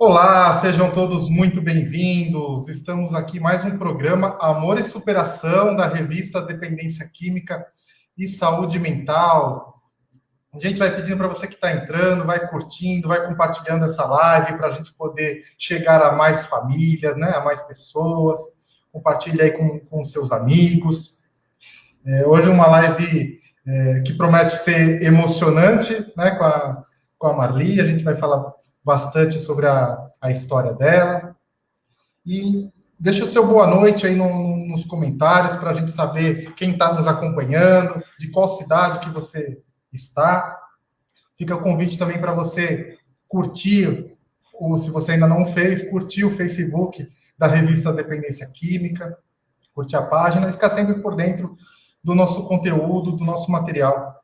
Olá, sejam todos muito bem-vindos. Estamos aqui mais um programa Amor e Superação da revista Dependência Química e Saúde Mental. A gente vai pedindo para você que está entrando, vai curtindo, vai compartilhando essa live para a gente poder chegar a mais famílias, né, a mais pessoas. Compartilhe aí com seus amigos. Hoje uma live que promete ser emocionante, né, com a Marli. A gente vai falar bastante sobre a história dela. E deixa o seu boa noite aí nos comentários para a gente saber quem está nos acompanhando, de qual cidade que você está. Fica o convite também para você curtir, ou se você ainda não fez, curtir o Facebook da revista Dependência Química, curtir a página e ficar sempre por dentro do nosso conteúdo, do nosso material.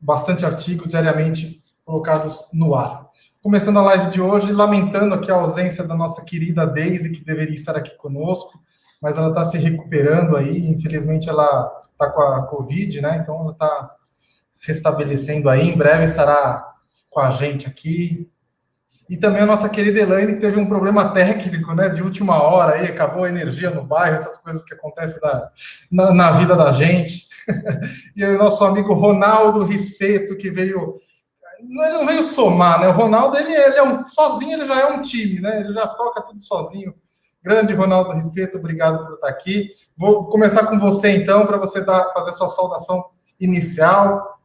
Bastante artigos diariamente colocados no ar. Começando a live de hoje, lamentando aqui a ausência da nossa querida Daisy, que deveria estar aqui conosco, mas ela está se recuperando aí, infelizmente ela está com a Covid, né? Então ela está restabelecendo aí, em breve estará com a gente aqui. E também a nossa querida Elaine, que teve um problema técnico, né, de última hora aí, acabou a energia no bairro, essas coisas que acontecem na vida da gente. E aí o nosso amigo Ronaldo Risseto, que veio... Ele não veio somar, né? O Ronaldo, ele sozinho, ele já é um time, né? Ele já toca tudo sozinho. Grande Ronaldo Risseto, obrigado por estar aqui. Vou começar com você, então, para você fazer sua saudação inicial.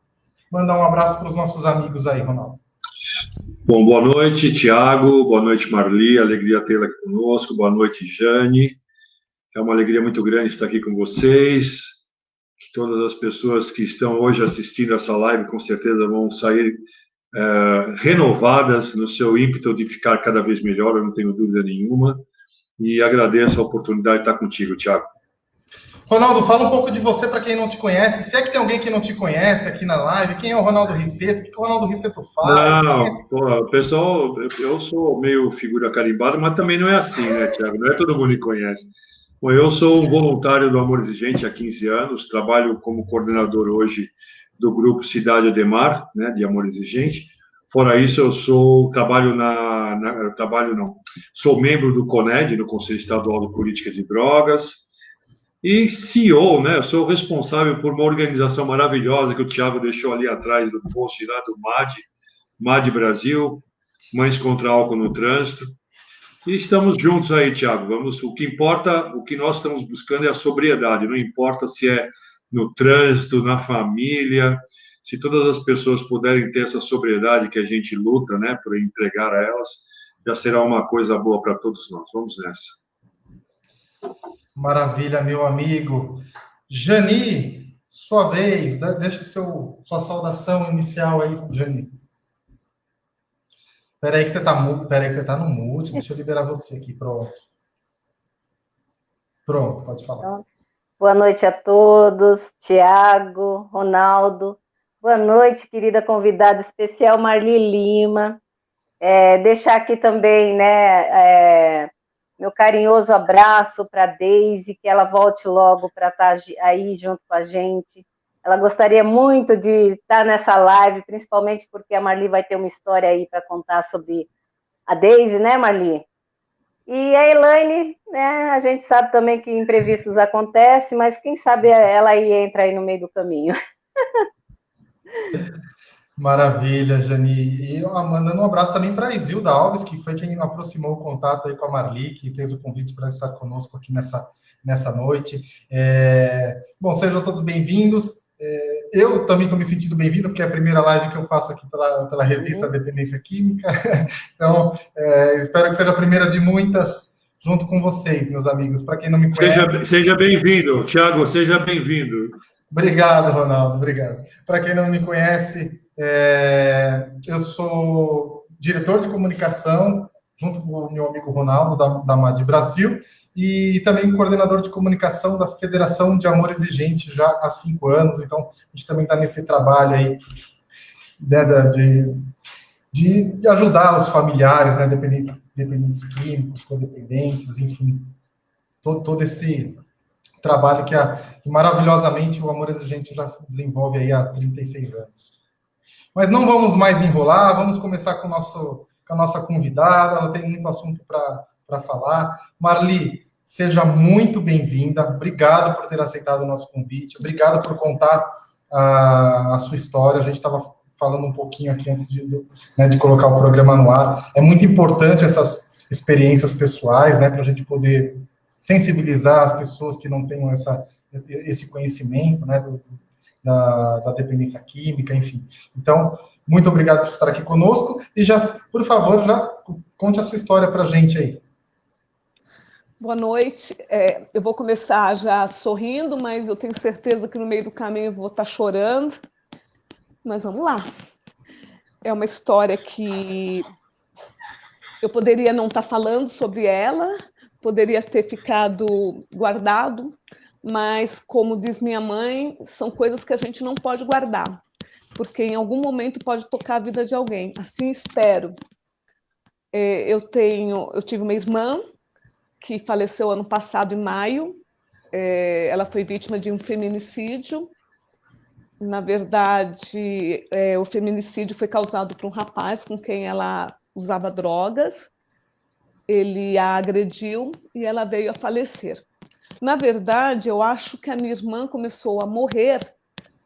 Mandar um abraço para os nossos amigos aí, Ronaldo. Bom, boa noite, Tiago. Boa noite, Marli. Alegria tê-la aqui conosco. Boa noite, Jane. É uma alegria muito grande estar aqui com vocês. Que todas as pessoas que estão hoje assistindo essa live, com certeza vão sair renovadas no seu ímpeto de ficar cada vez melhor, eu não tenho dúvida nenhuma. E agradeço a oportunidade de estar contigo, Tiago. Ronaldo, fala um pouco de você para quem não te conhece. Se é que tem alguém que não te conhece aqui na live, quem é o Ronaldo Risseto? O que o Ronaldo Risseto faz? Não, pô, pessoal, eu sou meio figura carimbada, mas também não é assim, né, Tiago? Não é todo mundo que conhece. Bom, eu sou um voluntário do Amor Exigente há 15 anos, trabalho como coordenador hoje do grupo Cidade Ademar, né, de Amor Exigente. Fora isso, eu sou sou membro do CONED, no Conselho Estadual de Política de Drogas, e CEO, né? Eu sou responsável por uma organização maravilhosa que o Tiago deixou ali atrás do post lá do MAD Brasil, Mães contra Álcool no Trânsito. E estamos juntos aí, Tiago. O que importa, o que nós estamos buscando é a sobriedade. Não importa se é no trânsito, na família. Se todas as pessoas puderem ter essa sobriedade que a gente luta, né, por entregar a elas, já será uma coisa boa para todos nós. Vamos nessa. Maravilha, meu amigo. Jani, sua vez. Deixa sua saudação inicial aí, Jani. Peraí que você está no mute. Deixa eu liberar você aqui. Pronto. Pronto, pode falar. Boa noite a todos. Tiago, Ronaldo. Boa noite, querida convidada especial, Marli Lima. Deixar aqui também, né, meu carinhoso abraço para a Daisy, que ela volte logo para estar aí junto com a gente. Ela gostaria muito de estar nessa live, principalmente porque a Marli vai ter uma história aí para contar sobre a Daisy, né, Marli? E a Elaine, né, a gente sabe também que imprevistos acontecem, mas quem sabe ela aí entra aí no meio do caminho. Maravilha, Jani. E mandando um abraço também para a Isilda Alves, que foi quem aproximou o contato aí com a Marli, que fez o convite para estar conosco aqui nessa noite. Bom, sejam todos bem-vindos. Eu também estou me sentindo bem-vindo, porque é a primeira live que eu faço aqui pela revista Dependência Química. Então, espero que seja a primeira de muitas, junto com vocês, meus amigos. Para quem não me conhece... Seja bem-vindo, Tiago, seja bem-vindo. Obrigado, Ronaldo, obrigado. Para quem não me conhece, eu sou diretor de comunicação, junto com o meu amigo Ronaldo, da MAD Brasil, e também coordenador de comunicação da Federação de Amor Exigente já há 5 anos. Então, a gente também está nesse trabalho aí, né, de ajudar os familiares, né, dependentes químicos, codependentes, enfim, todo esse trabalho que maravilhosamente o Amor Exigente já desenvolve aí há 36 anos. Mas não vamos mais enrolar, vamos começar com com a nossa convidada, ela tem muito assunto para falar. Marli, seja muito bem-vinda, obrigado por ter aceitado o nosso convite, obrigado por contar a sua história. A gente estava falando um pouquinho aqui antes de colocar o programa no ar. É muito importante essas experiências pessoais, né, para a gente poder sensibilizar as pessoas que não tenham esse conhecimento, né, da dependência química, enfim. Então, muito obrigado por estar aqui conosco e por favor, conte a sua história para a gente aí. Boa noite. Eu vou começar já sorrindo, mas eu tenho certeza que no meio do caminho eu vou estar chorando. Mas vamos lá. É uma história que eu poderia não estar falando sobre ela, poderia ter ficado guardado, mas, como diz minha mãe, são coisas que a gente não pode guardar, porque em algum momento pode tocar a vida de alguém. Assim espero. Eu tive uma irmã que faleceu ano passado, em maio. Ela foi vítima de um feminicídio. Na verdade, o feminicídio foi causado por um rapaz com quem ela usava drogas. Ele a agrediu e ela veio a falecer. Na verdade, eu acho que a minha irmã começou a morrer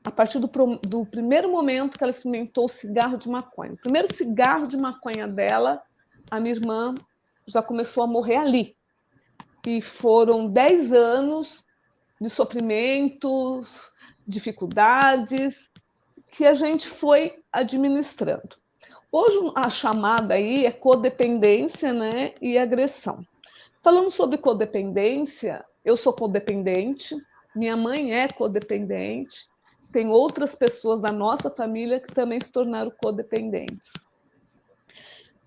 a partir do primeiro momento que ela experimentou o cigarro de maconha. O primeiro cigarro de maconha dela, a minha irmã já começou a morrer ali. E foram 10 anos de sofrimentos, dificuldades, que a gente foi administrando. Hoje a chamada aí é codependência, né, e agressão. Falando sobre codependência, eu sou codependente, minha mãe é codependente, tem outras pessoas da nossa família que também se tornaram codependentes.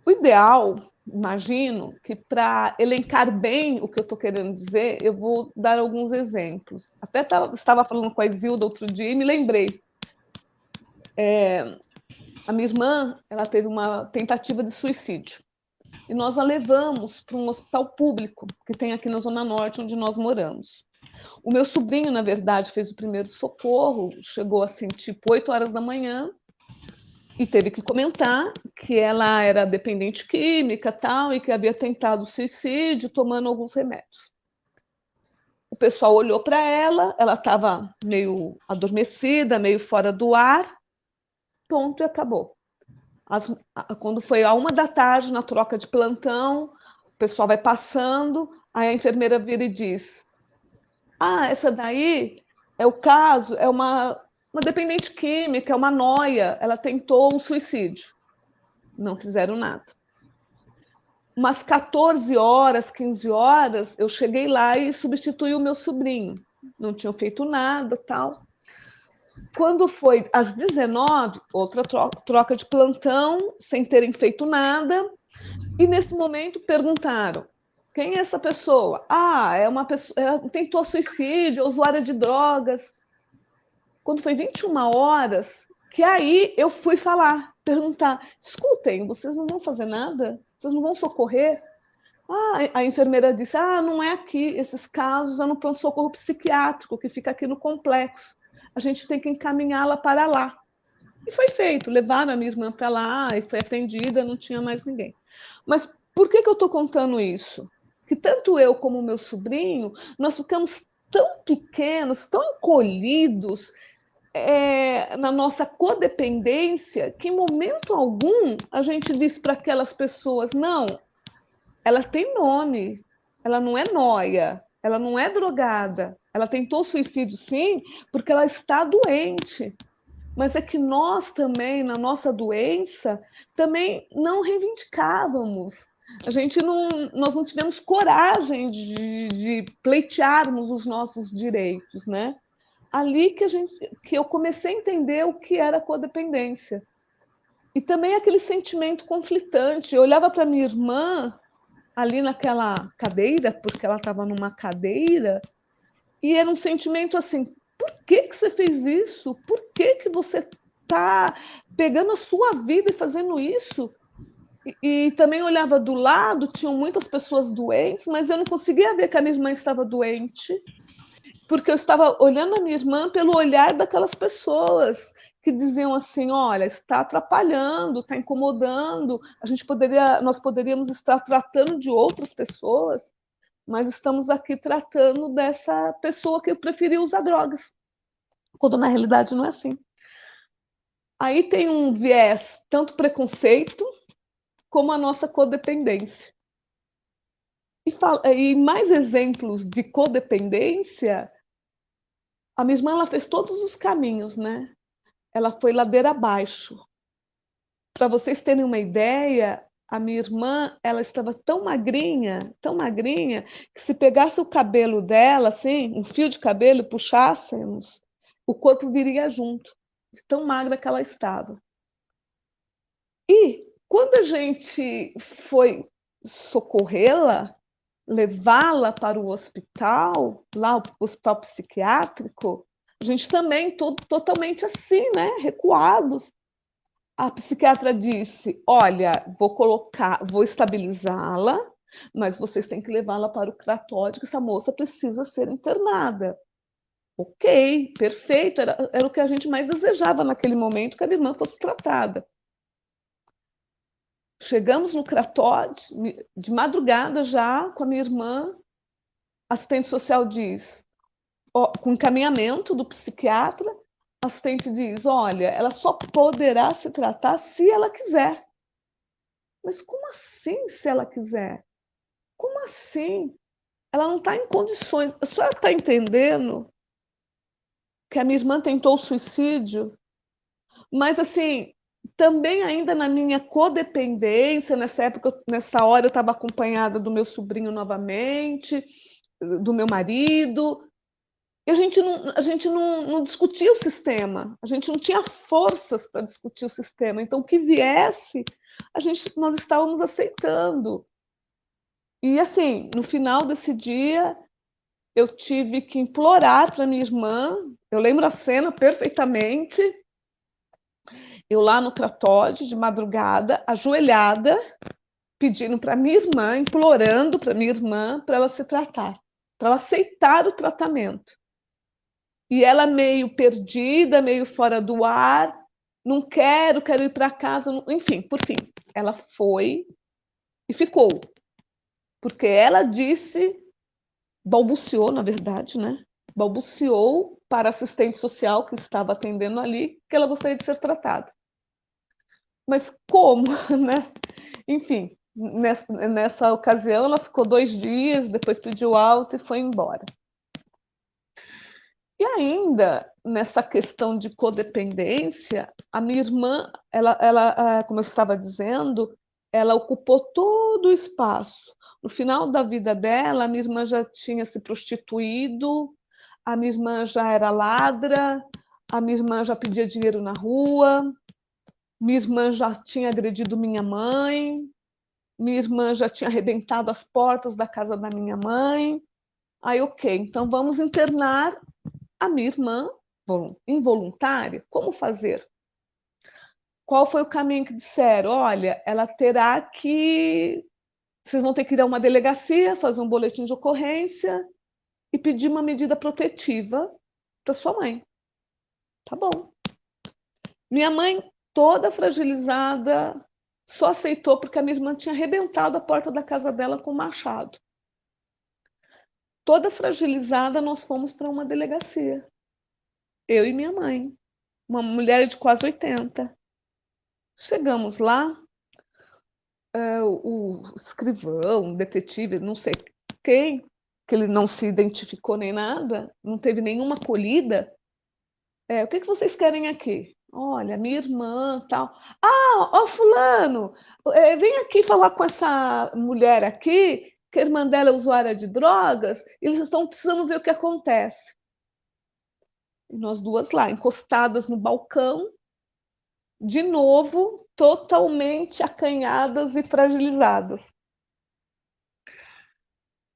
O ideal, imagino, que para elencar bem o que eu estou querendo dizer, eu vou dar alguns exemplos. Até estava falando com a Isilda outro dia e me lembrei. A minha irmã, ela teve uma tentativa de suicídio. E nós a levamos para um hospital público, que tem aqui na Zona Norte, onde nós moramos. O meu sobrinho, na verdade, fez o primeiro socorro, chegou assim, tipo 8 horas da manhã, e teve que comentar que ela era dependente química tal, e que havia tentado suicídio tomando alguns remédios. O pessoal olhou para ela estava meio adormecida, meio fora do ar, ponto, e acabou. Quando foi a 1 da tarde, na troca de plantão, o pessoal vai passando, aí a enfermeira vira e diz: essa daí é o caso, é uma dependente química, é uma nóia, ela tentou um suicídio. Não fizeram nada. Umas 14 horas, 15 horas, eu cheguei lá e substituí o meu sobrinho. Não tinham feito nada, tal. Quando foi às 19, outra troca de plantão, sem terem feito nada, e nesse momento perguntaram: quem é essa pessoa? É uma pessoa, ela tentou suicídio, é usuária de drogas. Quando foi 21 horas, que aí eu fui perguntar: escutem, vocês não vão fazer nada? Vocês não vão socorrer? A enfermeira disse: não é aqui, esses casos é no pronto-socorro psiquiátrico, que fica aqui no complexo. A gente tem que encaminhá-la para lá. E foi feito, levaram a minha irmã para lá, e foi atendida, não tinha mais ninguém. Mas por que eu estou contando isso? Que tanto eu como o meu sobrinho, nós ficamos tão pequenos, tão encolhidos na nossa codependência, que em momento algum a gente diz para aquelas pessoas: não, ela tem nome, ela não é nóia, ela não é drogada, ela tentou suicídio sim, porque ela está doente. Mas é que nós também, na nossa doença, também não reivindicávamos. Nós não tivemos coragem de pleitearmos os nossos direitos, né? Ali que eu comecei a entender o que era codependência. E também aquele sentimento conflitante. Eu olhava para minha irmã ali naquela cadeira, porque ela estava numa cadeira, e era um sentimento assim: por que você fez isso? Por que você está pegando a sua vida e fazendo isso? E também olhava do lado, tinham muitas pessoas doentes, mas eu não conseguia ver que a minha irmã estava doente, porque eu estava olhando a minha irmã pelo olhar daquelas pessoas que diziam assim, olha, está atrapalhando, está incomodando, nós poderíamos estar tratando de outras pessoas, mas estamos aqui tratando dessa pessoa que preferiu usar drogas, quando na realidade não é assim. Aí tem um viés, tanto preconceito, como a nossa codependência. E mais exemplos de codependência, a minha irmã ela fez todos os caminhos, né? Ela foi ladeira abaixo. Para vocês terem uma ideia, a minha irmã ela estava tão magrinha, que se pegasse o cabelo dela, assim, um fio de cabelo, e puxássemos, o corpo viria junto, de tão magra que ela estava. E quando a gente foi socorrê-la, levá-la para o hospital, lá o hospital psiquiátrico, a gente também totalmente assim, né, recuados. A psiquiatra disse, olha, vou estabilizá-la, mas vocês têm que levá-la para o cratório, que essa moça precisa ser internada. Ok, perfeito, era o que a gente mais desejava naquele momento, que a minha irmã fosse tratada. Chegamos no cratório, de madrugada já, com a minha irmã, a assistente social diz, com encaminhamento do psiquiatra, a assistente diz, olha, ela só poderá se tratar se ela quiser. Mas como assim, se ela quiser? Como assim? Ela não está em condições. A senhora está entendendo que a minha irmã tentou suicídio? Mas, assim, também ainda na minha codependência, nessa hora eu estava acompanhada do meu sobrinho novamente, do meu marido, e a gente não discutia o sistema, a gente não tinha forças para discutir o sistema, então o que viesse, nós estávamos aceitando. E assim, no final desse dia, eu tive que implorar para minha irmã, eu lembro a cena perfeitamente, eu lá no cratório, de madrugada, ajoelhada, pedindo para minha irmã, implorando para minha irmã, para ela se tratar, para ela aceitar o tratamento. E ela meio perdida, meio fora do ar, não quero ir para casa, enfim, por fim, ela foi e ficou. Porque ela disse, balbuciou, na verdade, né? Balbuciou para a assistente social que estava atendendo ali, que ela gostaria de ser tratada. Mas como, né? Enfim, nessa ocasião, ela ficou 2 dias, depois pediu alta e foi embora. E ainda, nessa questão de codependência, a minha irmã, ela, como eu estava dizendo, ela ocupou todo o espaço. No final da vida dela, a minha irmã já tinha se prostituído, a minha irmã já era ladra, a minha irmã já pedia dinheiro na rua, minha irmã já tinha agredido minha mãe, minha irmã já tinha arrebentado as portas da casa da minha mãe. Aí, ok, então vamos internar a minha irmã involuntária. Como fazer? Qual foi o caminho que disseram? Olha, ela terá que... Vocês vão ter que ir a uma delegacia, fazer um boletim de ocorrência e pedir uma medida protetiva para sua mãe. Tá bom. Minha mãe, toda fragilizada, só aceitou porque a minha irmã tinha arrebentado a porta da casa dela com um machado. Toda fragilizada, nós fomos para uma delegacia. Eu e minha mãe, uma mulher de quase 80. Chegamos lá, o escrivão, o detetive, não sei quem, que ele não se identificou nem nada, não teve nenhuma acolhida. O que vocês querem aqui? Olha, minha irmã, tal. Ah, ó fulano, vem aqui falar com essa mulher aqui, que a irmã dela é usuária de drogas, eles estão precisando ver o que acontece. E nós duas lá, encostadas no balcão, de novo, totalmente acanhadas e fragilizadas.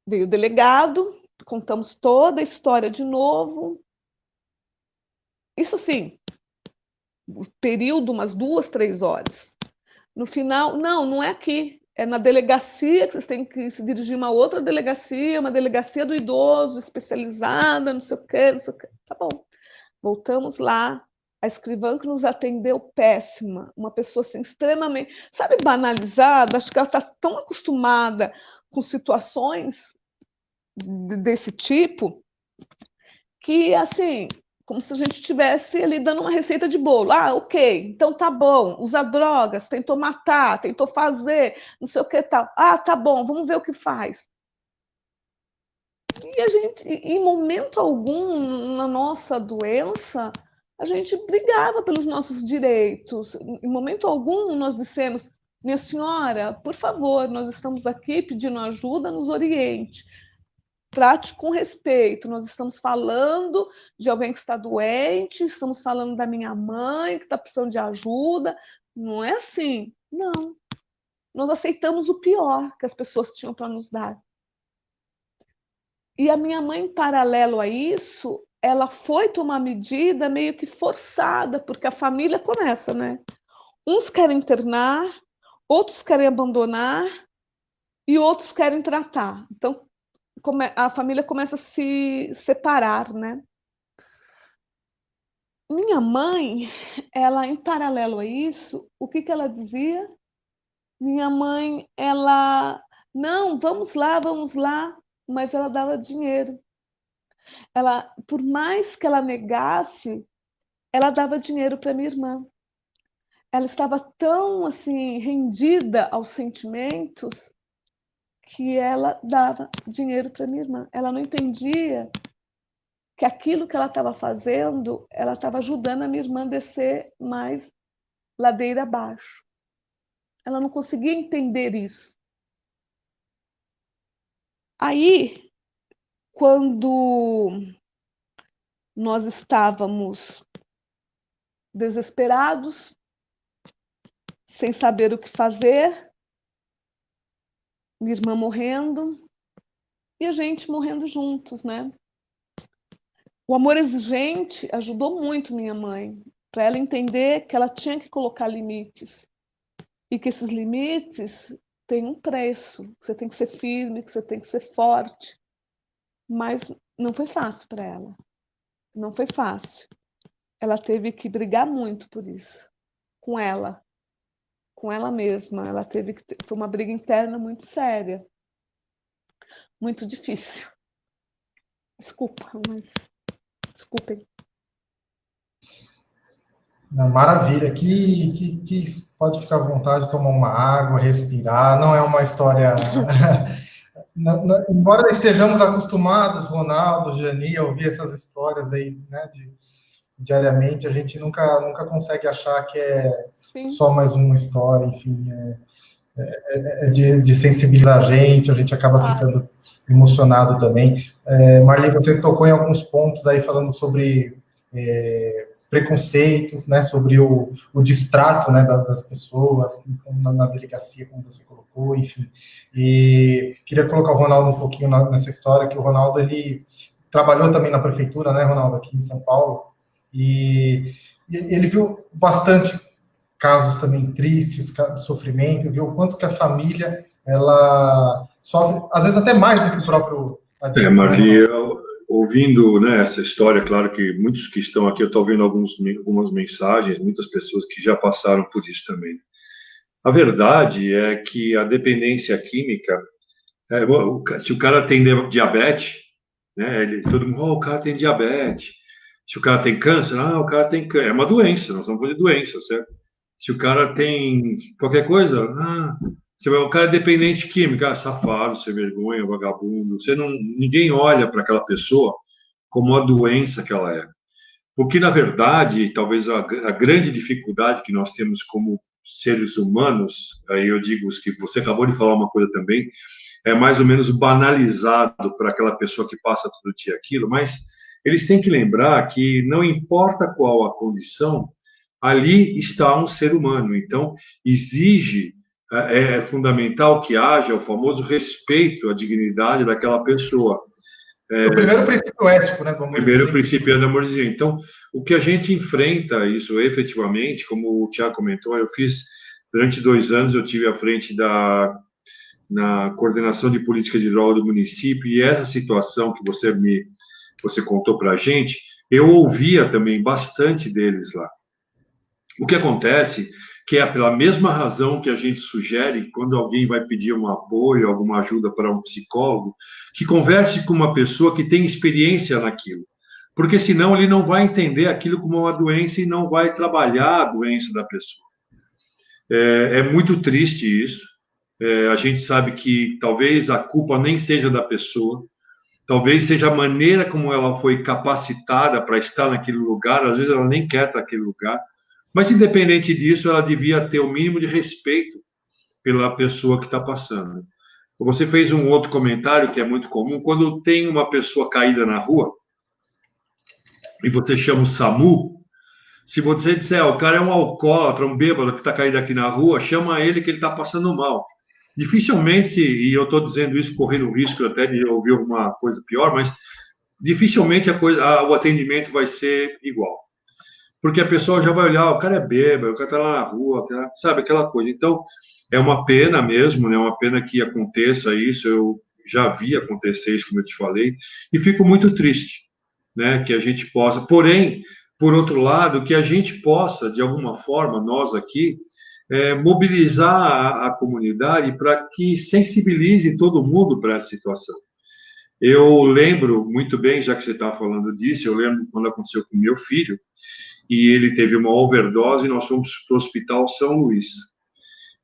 Veio o delegado, contamos toda a história de novo. Isso assim, período, umas 2, 3 horas. No final, não é aqui, é na delegacia, que vocês têm que se dirigir a uma outra delegacia, uma delegacia do idoso, especializada, não sei o quê. Tá bom. Voltamos lá, A escrivã que nos atendeu, péssima, uma pessoa assim, extremamente, sabe, banalizada. Acho que ela está tão acostumada com situações desse tipo que, assim, como se a gente estivesse ali dando uma receita de bolo. Ah, ok, então tá bom, usa drogas, tentou matar, tentou fazer, não sei o que tal. Ah, tá bom, vamos ver o que faz. E a gente, em momento algum, na nossa doença, a gente brigava pelos nossos direitos. Em momento algum, nós dissemos: minha senhora, por favor, nós estamos aqui pedindo ajuda, nos oriente. Trate com respeito. Nós estamos falando de alguém que está doente, estamos falando da minha mãe que está precisando de ajuda. Não é assim. Não. Nós aceitamos o pior que as pessoas tinham para nos dar. E a minha mãe, em paralelo a isso, ela foi tomar medida meio que forçada, porque a família começa, né? Uns querem internar, outros querem abandonar e outros querem tratar. Então, a família começa a se separar, né? Minha mãe, ela, em paralelo a isso, o que ela dizia? Minha mãe, ela, não, vamos lá, mas ela dava dinheiro. Ela, por mais que ela negasse, ela dava dinheiro para minha irmã. Ela estava tão assim rendida aos sentimentos que ela dava dinheiro para minha irmã. Ela não entendia que aquilo que ela estava fazendo, ela estava ajudando a minha irmã a descer mais ladeira abaixo. Ela não conseguia entender isso. Aí, quando nós estávamos desesperados, sem saber o que fazer, minha irmã morrendo e a gente morrendo juntos, né? O amor exigente ajudou muito minha mãe, para ela entender que ela tinha que colocar limites e que esses limites têm um preço, que você tem que ser firme, que você tem que ser forte. Mas não foi fácil para ela. Não foi fácil. Ela teve que brigar muito por isso, com ela mesma. Ela teve que foi uma briga interna muito séria, muito difícil. Desculpa, mas desculpem. Maravilha, que pode ficar à vontade de tomar uma água, respirar. Não é uma história. Embora estejamos acostumados, Ronaldo, Jani, a ouvir essas histórias aí, né, diariamente, a gente nunca consegue achar que é Sim. só mais uma história, enfim, de sensibilizar a gente acaba ficando emocionado também. Marli, você tocou em alguns pontos aí falando sobre preconceitos, né, sobre o distrato, né, das pessoas na delegacia, como você colocou, enfim. E queria colocar o Ronaldo um pouquinho nessa história, que o Ronaldo, ele trabalhou também na prefeitura, né, Ronaldo, aqui em São Paulo, e ele viu bastante casos também tristes, de sofrimento, viu o quanto que a família, ela sofre, às vezes até mais do que o próprio adulto. Marli, ouvindo, né, essa história, claro que muitos que estão aqui, eu estou ouvindo algumas mensagens, muitas pessoas que já passaram por isso também. A verdade é que a dependência química, se o cara tem diabetes, né, todo mundo, o cara tem diabetes. Se o cara tem câncer, o cara tem câncer. É uma doença, nós estamos falando de doença, certo? Se o cara tem qualquer coisa, o cara é dependente química, safado, sem vergonha, vagabundo. Ninguém olha para aquela pessoa como a doença que ela é. Porque, na verdade, talvez a grande dificuldade que nós temos como seres humanos, aí eu digo que você acabou de falar uma coisa também, é mais ou menos banalizado para aquela pessoa que passa todo dia aquilo, mas eles têm que lembrar que não importa qual a condição, ali está um ser humano. Então, é fundamental que haja o famoso respeito à dignidade daquela pessoa. O primeiro princípio ético, né? O primeiro princípio é do amor exigente. Então, o que a gente enfrenta, isso efetivamente, como o Tiago comentou, durante 2 anos, eu tive à frente na coordenação de política de droga do município, e essa situação que você contou para a gente, eu ouvia também bastante deles lá. O que acontece que é pela mesma razão que a gente sugere, quando alguém vai pedir um apoio, alguma ajuda para um psicólogo, que converse com uma pessoa que tem experiência naquilo. Porque senão ele não vai entender aquilo como uma doença e não vai trabalhar a doença da pessoa. É muito triste isso. A gente sabe que talvez a culpa nem seja da pessoa, talvez seja a maneira como ela foi capacitada para estar naquele lugar, às vezes ela nem quer estar naquele lugar, mas independente disso, ela devia ter o mínimo de respeito pela pessoa que está passando. Você fez um outro comentário que é muito comum, quando tem uma pessoa caída na rua, e você chama o SAMU, se você disser, o cara é um alcoólatra, um bêbado que está caído aqui na rua, chama ele que ele está passando mal. Dificilmente, e eu estou dizendo isso correndo o risco até de ouvir alguma coisa pior, mas dificilmente o atendimento vai ser igual. Porque a pessoa já vai olhar, o cara é bêbado, o cara está lá na rua, sabe, aquela coisa. Então, é uma pena mesmo, né? Uma pena que aconteça isso, eu já vi acontecer isso, como eu te falei, e fico muito triste, né, que a gente possa, porém, por outro lado, que a gente possa, de alguma forma, nós aqui, mobilizar a comunidade para que sensibilize todo mundo para essa situação. Eu lembro muito bem, já que você está falando disso, eu lembro quando aconteceu com meu filho, e ele teve uma overdose, e nós fomos para o Hospital São Luís.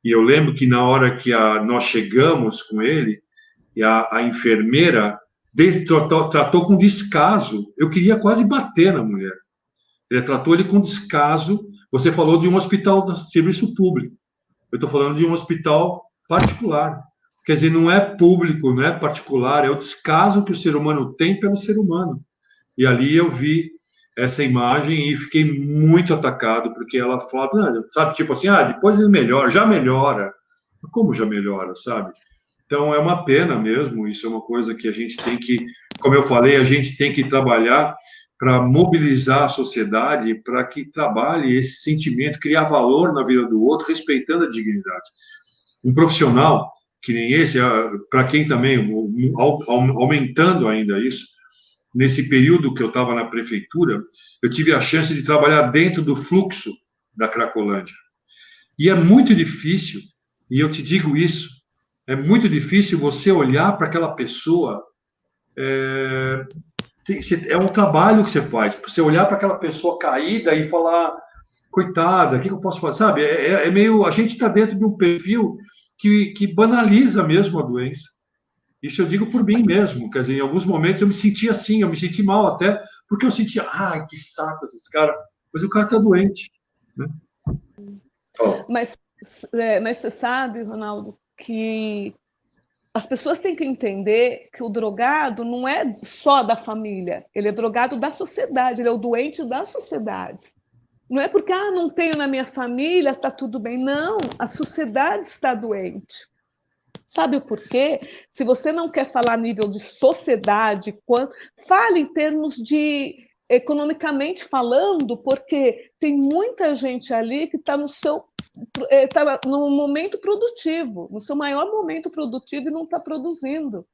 E eu lembro que na hora que nós chegamos com ele, e a enfermeira tratou com descaso. Eu queria quase bater na mulher. Ele tratou ele com descaso. Você falou de um hospital de serviço público. Eu estou falando de um hospital particular. Quer dizer, não é público, não é particular, é o descaso que o ser humano tem pelo ser humano. E ali eu vi essa imagem e fiquei muito atacado, porque ela fala, sabe, tipo assim, depois ele melhora, já melhora. Como já melhora, sabe? Então, é uma pena mesmo, isso é uma coisa que a gente tem que, como eu falei, a gente tem que trabalhar para mobilizar a sociedade, para que trabalhe esse sentimento, criar valor na vida do outro, respeitando a dignidade. Um profissional que nem esse, para quem também, aumentando ainda isso, nesse período que eu estava na prefeitura, eu tive a chance de trabalhar dentro do fluxo da Cracolândia. E é muito difícil, e eu te digo isso, é muito difícil você olhar para aquela pessoa. É um trabalho que você faz. Você olhar para aquela pessoa caída e falar, coitada, o que eu posso fazer? Sabe? É meio. A gente está dentro de um perfil que banaliza mesmo a doença. Isso eu digo por mim mesmo. Quer dizer, em alguns momentos eu me senti assim, eu me senti mal até, porque eu sentia, que saco esses caras. Mas o cara está doente. Né? Mas você sabe, Ronaldo, que as pessoas têm que entender que o drogado não é só da família, ele é drogado da sociedade, ele é o doente da sociedade. Não é porque não tenho na minha família, está tudo bem. Não, a sociedade está doente. Sabe o porquê? Se você não quer falar a nível de sociedade, fale em termos de economicamente falando, porque tem muita gente ali que está no momento produtivo, no seu maior momento produtivo e não está produzindo.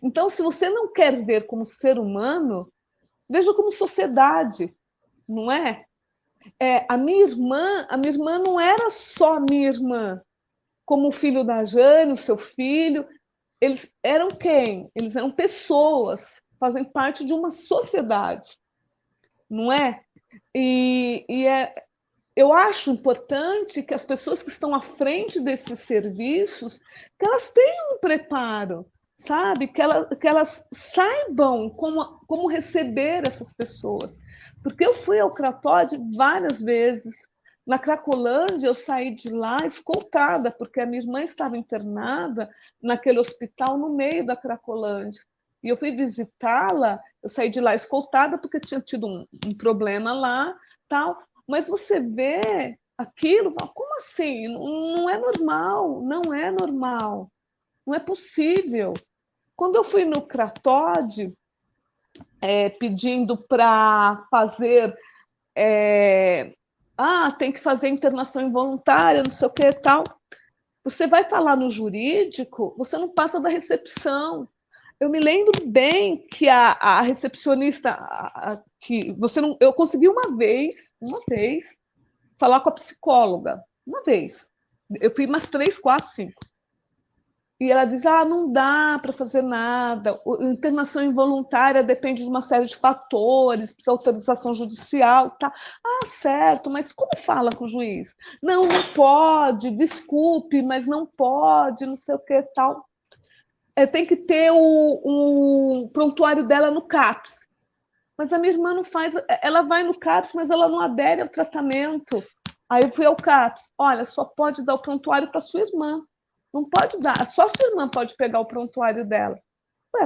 Então, se você não quer ver como ser humano, veja como sociedade, não é? A minha irmã não era só minha irmã, como o filho da Jane, o seu filho. Eles eram quem? Eles eram pessoas, fazem parte de uma sociedade, não é? Eu acho importante que as pessoas que estão à frente desses serviços, que elas tenham um preparo, sabe? Que elas saibam como receber essas pessoas. Porque eu fui ao Cratóide várias vezes. Na Cracolândia, eu saí de lá escoltada, porque a minha irmã estava internada naquele hospital no meio da Cracolândia. E eu fui visitá-la, eu saí de lá escoltada, porque tinha tido um problema lá, tal. Mas você vê aquilo, como assim? Não é normal, não é normal, não é possível. Quando eu fui no Cratóide, pedindo para fazer... tem que fazer internação involuntária, não sei o que e tal. Você vai falar no jurídico, você não passa da recepção. Eu me lembro bem que a recepcionista, eu consegui uma vez, falar com a psicóloga. Uma vez. Eu fui umas 3, 4, 5. E ela diz, não dá para fazer nada, a internação involuntária depende de uma série de fatores, precisa autorização judicial, tá? Certo, mas como fala com o juiz? Não pode, desculpe, mas não pode, não sei o que, tal. Tem que ter o prontuário dela no CAPS. Mas a minha irmã não faz, ela vai no CAPS, mas ela não adere ao tratamento. Aí eu fui ao CAPS, olha, só pode dar o prontuário para sua irmã. Não pode dar, só sua irmã pode pegar o prontuário dela.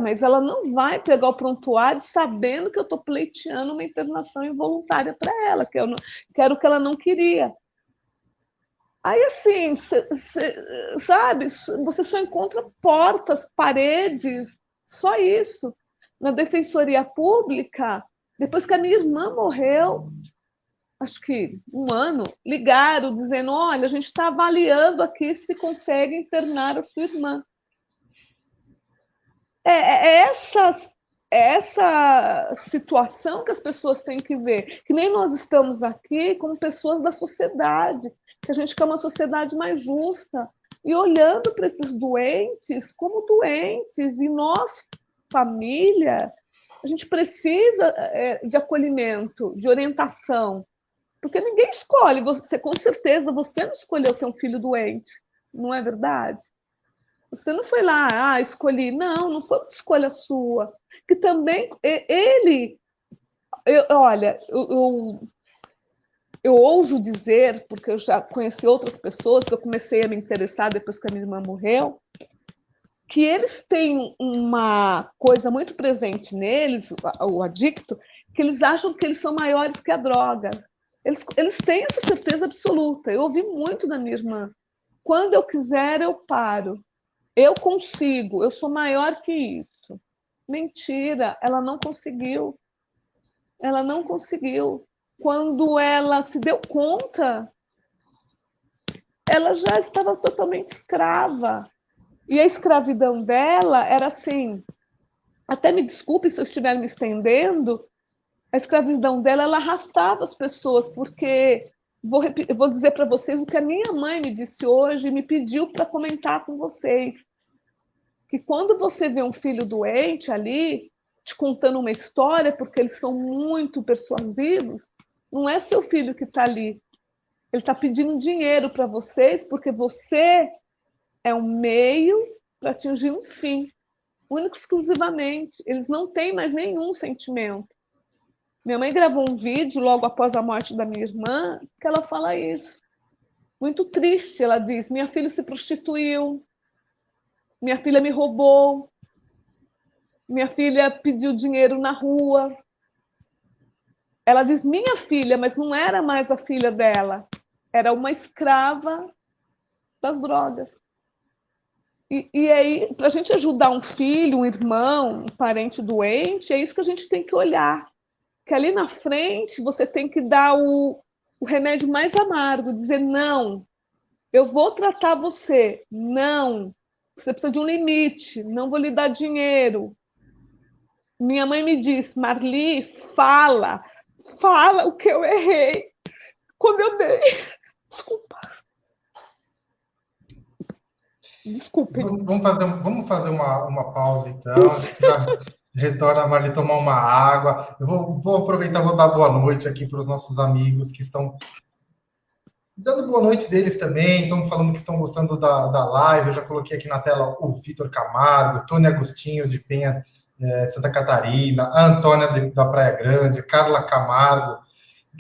Mas ela não vai pegar o prontuário sabendo que eu estou pleiteando uma internação involuntária para ela, que era o que ela não queria. Aí, assim, sabe, você só encontra portas, paredes, só isso. Na Defensoria Pública, depois que a minha irmã morreu, acho que 1 ano, ligaram dizendo, olha, a gente está avaliando aqui se consegue internar a sua irmã. Essa situação que as pessoas têm que ver, que nem nós estamos aqui como pessoas da sociedade, que a gente quer uma sociedade mais justa, e olhando para esses doentes como doentes, e nós, família, a gente precisa de acolhimento, de orientação, porque ninguém escolhe, você com certeza, você não escolheu ter um filho doente, não é verdade? Você não foi lá, escolhi, não foi uma escolha sua, que também, olha, eu ouso dizer, porque eu já conheci outras pessoas, que eu comecei a me interessar depois que a minha irmã morreu, que eles têm uma coisa muito presente neles, o adicto, que eles acham que eles são maiores que a droga. Eles têm essa certeza absoluta. Eu ouvi muito da minha irmã. Quando eu quiser, eu paro. Eu consigo, eu sou maior que isso. Mentira, ela não conseguiu. Ela não conseguiu. Quando ela se deu conta, ela já estava totalmente escrava. E a escravidão dela era assim, até me desculpe se eu estiver me estendendo, a escravidão dela, ela arrastava as pessoas, porque, vou dizer para vocês o que a minha mãe me disse hoje, me pediu para comentar com vocês, que quando você vê um filho doente ali, te contando uma história, porque eles são muito persuasivos, não é seu filho que está ali, ele está pedindo dinheiro para vocês, porque você é um meio para atingir um fim, único exclusivamente. Eles não têm mais nenhum sentimento. Minha mãe gravou um vídeo logo após a morte da minha irmã, que ela fala isso. Muito triste, ela diz, minha filha se prostituiu, minha filha me roubou, minha filha pediu dinheiro na rua. Ela diz minha filha, mas não era mais a filha dela, era uma escrava das drogas. E aí, para a gente ajudar um filho, um irmão, um parente doente, é isso que a gente tem que olhar. Que ali na frente você tem que dar o remédio mais amargo, dizer não, eu vou tratar você, não, você precisa de um limite, não vou lhe dar dinheiro. Minha mãe me diz, Marli, fala o que eu errei quando eu dei. Desculpe. Vamos fazer uma pausa, então. A gente já retorna a Marli tomar uma água. Eu vou aproveitar, vou dar boa noite aqui para os nossos amigos que estão dando boa noite deles também. Estão falando que estão gostando da live. Eu já coloquei aqui na tela o Vitor Camargo, Tony Agostinho de Penha, Santa Catarina, a Antônia da Praia Grande, Carla Camargo,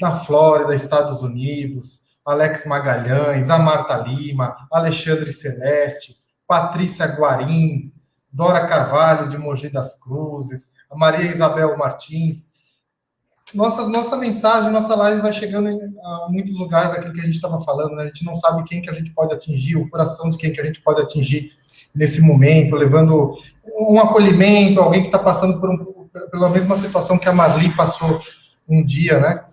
da Flórida, Estados Unidos, Alex Magalhães, a Marta Lima, Alexandre Celeste, Patrícia Guarim, Dora Carvalho, de Mogi das Cruzes, a Maria Isabel Martins. Nossa mensagem, nossa live vai chegando a muitos lugares, aquilo que a gente estava falando, né? A gente não sabe quem que a gente pode atingir, o coração de quem que a gente pode atingir nesse momento, levando um acolhimento, alguém que está passando pela mesma situação que a Marli passou um dia, né?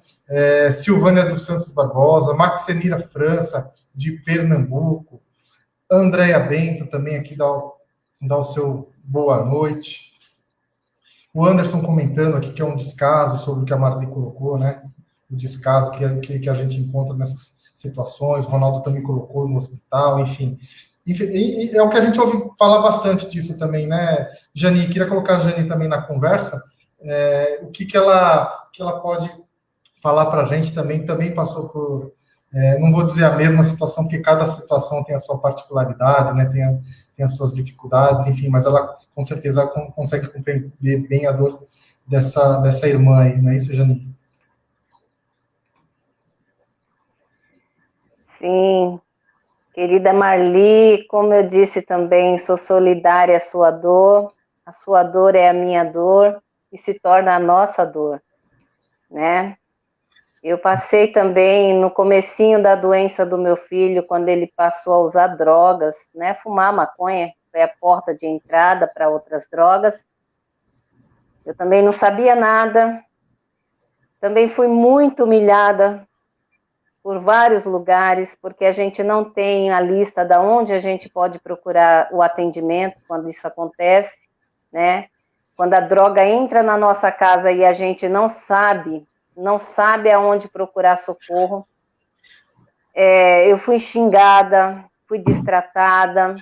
Silvânia dos Santos Barbosa, Maxenira França, de Pernambuco, Andréia Bento também aqui dá o seu boa noite. O Anderson comentando aqui que é um descaso sobre o que a Marli colocou, né? o descaso que a gente encontra nessas situações. O Ronaldo também colocou no hospital, enfim. E é o que a gente ouve falar bastante disso também, né, Jani? Queria colocar a Jani também na conversa, o que ela pode falar para a gente também passou por, não vou dizer a mesma situação, porque cada situação tem a sua particularidade, né, tem as suas dificuldades, enfim, mas ela com certeza consegue compreender bem a dor dessa irmã aí, não é isso, Jani? Sim, querida Marli, como eu disse também, sou solidária à sua dor, a sua dor é a minha dor e se torna a nossa dor, né? Eu passei também no comecinho da doença do meu filho, quando ele passou a usar drogas, né? Fumar maconha, foi a porta de entrada para outras drogas. Eu também não sabia nada, também fui muito humilhada por vários lugares, porque a gente não tem a lista de onde a gente pode procurar o atendimento quando isso acontece, né? Quando a droga entra na nossa casa e a gente não sabe aonde procurar socorro. Eu fui xingada, fui destratada,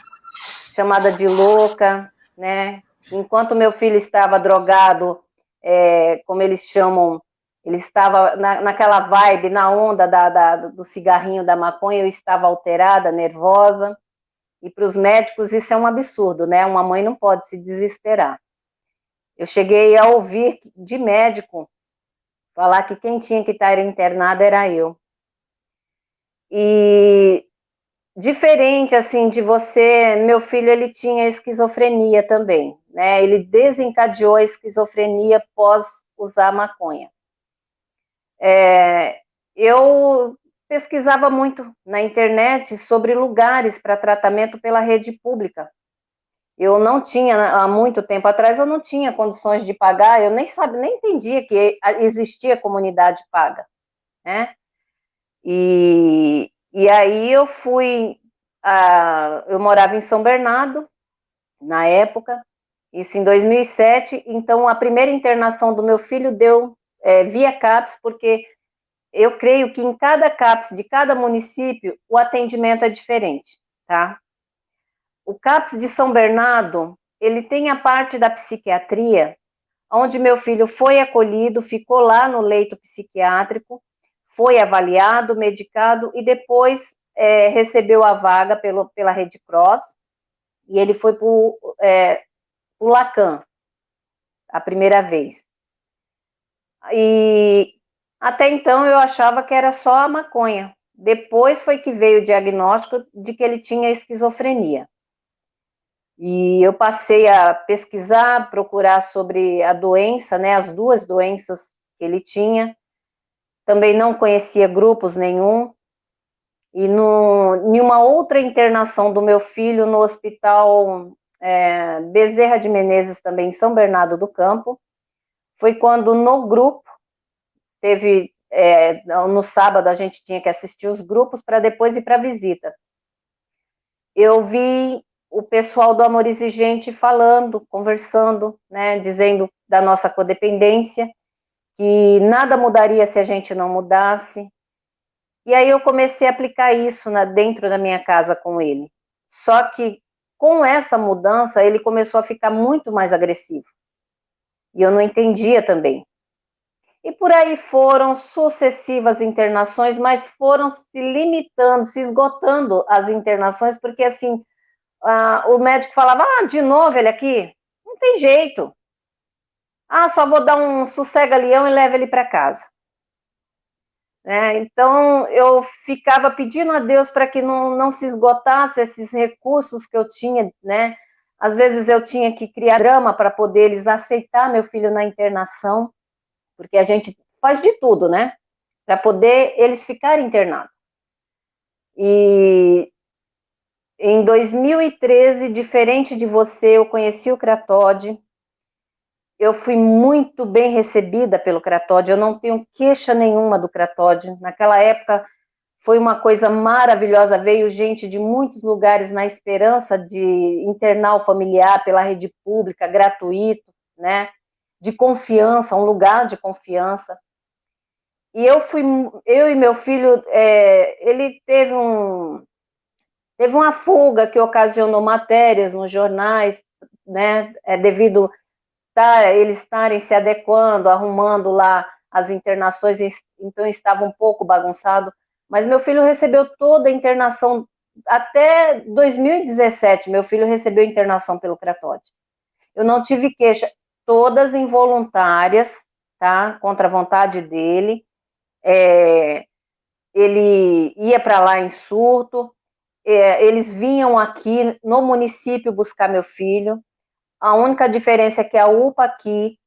chamada de louca, né? Enquanto meu filho estava drogado, como eles chamam, ele estava naquela vibe, na onda do cigarrinho, da maconha, eu estava alterada, nervosa, e para os médicos isso é um absurdo, né? Uma mãe não pode se desesperar. Eu cheguei a ouvir de médico falar que quem tinha que estar internada era eu. E diferente, assim, de você, meu filho, ele tinha esquizofrenia também, né? Ele desencadeou a esquizofrenia após usar maconha. Eu pesquisava muito na internet sobre lugares para tratamento pela rede pública. Eu não tinha, há muito tempo atrás, eu não tinha condições de pagar, eu nem entendia que existia comunidade paga, né? E aí eu eu morava em São Bernardo, na época, isso em 2007, então a primeira internação do meu filho deu via CAPS, porque eu creio que em cada CAPS de cada município o atendimento é diferente, tá? O CAPS de São Bernardo, ele tem a parte da psiquiatria, onde meu filho foi acolhido, ficou lá no leito psiquiátrico, foi avaliado, medicado e depois recebeu a vaga pela Rede Cross e ele foi para o Lacan a primeira vez. E até então eu achava que era só a maconha. Depois foi que veio o diagnóstico de que ele tinha esquizofrenia. E eu passei a pesquisar, procurar sobre a doença, né, as duas doenças que ele tinha. Também não conhecia grupos nenhum. E em uma outra internação do meu filho no hospital Bezerra de Menezes, também em São Bernardo do Campo, foi quando no grupo teve, no sábado a gente tinha que assistir os grupos para depois ir para a visita. Eu vi o pessoal do Amor Exigente falando, conversando, né, dizendo da nossa codependência, que nada mudaria se a gente não mudasse. E aí eu comecei a aplicar isso dentro da minha casa com ele. Só que com essa mudança, ele começou a ficar muito mais agressivo. E eu não entendia também. E por aí foram sucessivas internações, mas foram se limitando, se esgotando as internações, porque assim, o médico falava, de novo ele aqui? Não tem jeito. Só vou dar um sossega-leão e leva ele para casa. Então, eu ficava pedindo a Deus para que não se esgotasse esses recursos que eu tinha, né? Às vezes eu tinha que criar drama para poder eles aceitar meu filho na internação, porque a gente faz de tudo, né? Para poder eles ficarem internados. E em 2013, diferente de você, eu conheci o Cratode. Eu fui muito bem recebida pelo Cratode, eu não tenho queixa nenhuma do Cratode. Naquela época foi uma coisa maravilhosa, veio gente de muitos lugares na esperança de internar o familiar pela rede pública, gratuito, né? De confiança, um lugar de confiança. E eu e meu filho, ele teve uma fuga que ocasionou matérias nos jornais, né, devido eles estarem se adequando, arrumando lá as internações, então estava um pouco bagunçado, mas meu filho recebeu toda a internação, até 2017, meu filho recebeu internação pelo Cratóide. Eu não tive queixa, todas involuntárias, tá, contra a vontade dele, ele ia para lá em surto, eles vinham aqui no município buscar meu filho, a única diferença é que a UPA aqui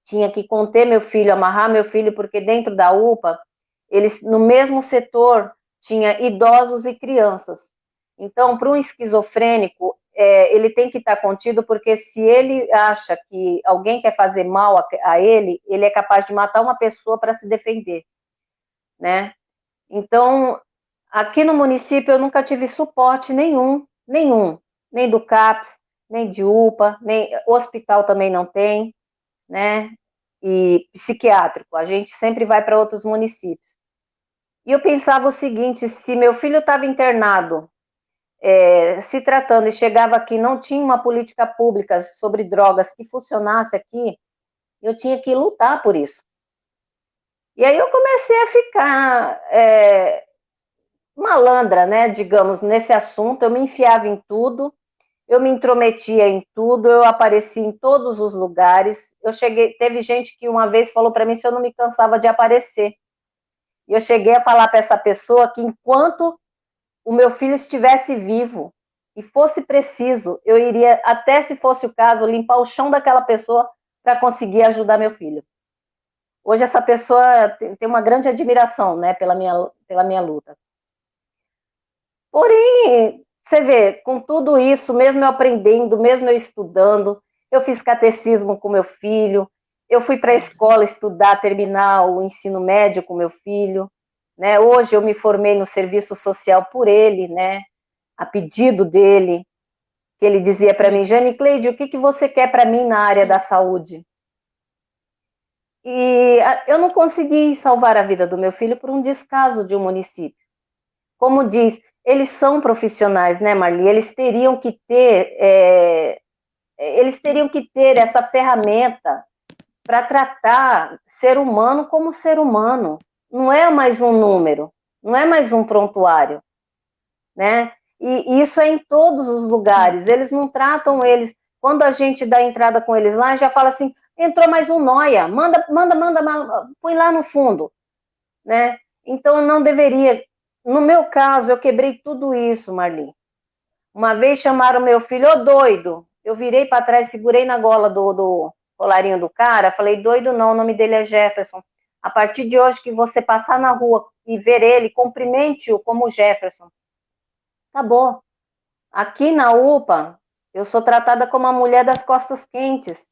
tinha que conter meu filho, amarrar meu filho, porque dentro da UPA, eles, no mesmo setor, tinha idosos e crianças. Então, para um esquizofrênico, ele tem que estar contido, porque se ele acha que alguém quer fazer mal a ele, ele é capaz de matar uma pessoa para se defender, né? Então, aqui no município eu nunca tive suporte nenhum, nem do CAPS, nem de UPA, nem hospital também não tem, né? E psiquiátrico, a gente sempre vai para outros municípios. E eu pensava o seguinte: se meu filho estava internado, se tratando, e chegava aqui, não tinha uma política pública sobre drogas que funcionasse aqui, eu tinha que lutar por isso. E aí eu comecei a ficar malandra, né, digamos, nesse assunto. Eu me enfiava em tudo, eu me intrometia em tudo, eu aparecia em todos os lugares. Teve gente que uma vez falou para mim se eu não me cansava de aparecer. E eu cheguei a falar para essa pessoa que enquanto o meu filho estivesse vivo e fosse preciso, eu iria, até se fosse o caso, limpar o chão daquela pessoa para conseguir ajudar meu filho. Hoje essa pessoa tem uma grande admiração, né, pela minha luta. Porém, você vê, com tudo isso, mesmo eu aprendendo, mesmo eu estudando, eu fiz catecismo com meu filho, eu fui para a escola estudar, terminar o ensino médio com meu filho, né? Hoje eu me formei no serviço social por ele, né? A pedido dele, que ele dizia para mim: Jane Cleide, o que você quer para mim na área da saúde? E eu não consegui salvar a vida do meu filho por um descaso de um município. Como diz, eles são profissionais, né, Marli? Eles teriam que ter essa ferramenta para tratar ser humano como ser humano. Não é mais um número, não é mais um prontuário, né? E isso é em todos os lugares. Eles não tratam eles. Quando a gente dá entrada com eles lá, já fala assim: entrou mais um noia, manda, põe lá no fundo, né? Então não deveria. No meu caso, eu quebrei tudo isso, Marli. Uma vez chamaram meu filho: ô doido. Eu virei para trás, segurei na gola do colarinho do cara, falei: doido não, o nome dele é Jefferson. A partir de hoje que você passar na rua e ver ele, cumprimente-o como Jefferson. Acabou. Aqui na UPA, eu sou tratada como a mulher das costas quentes,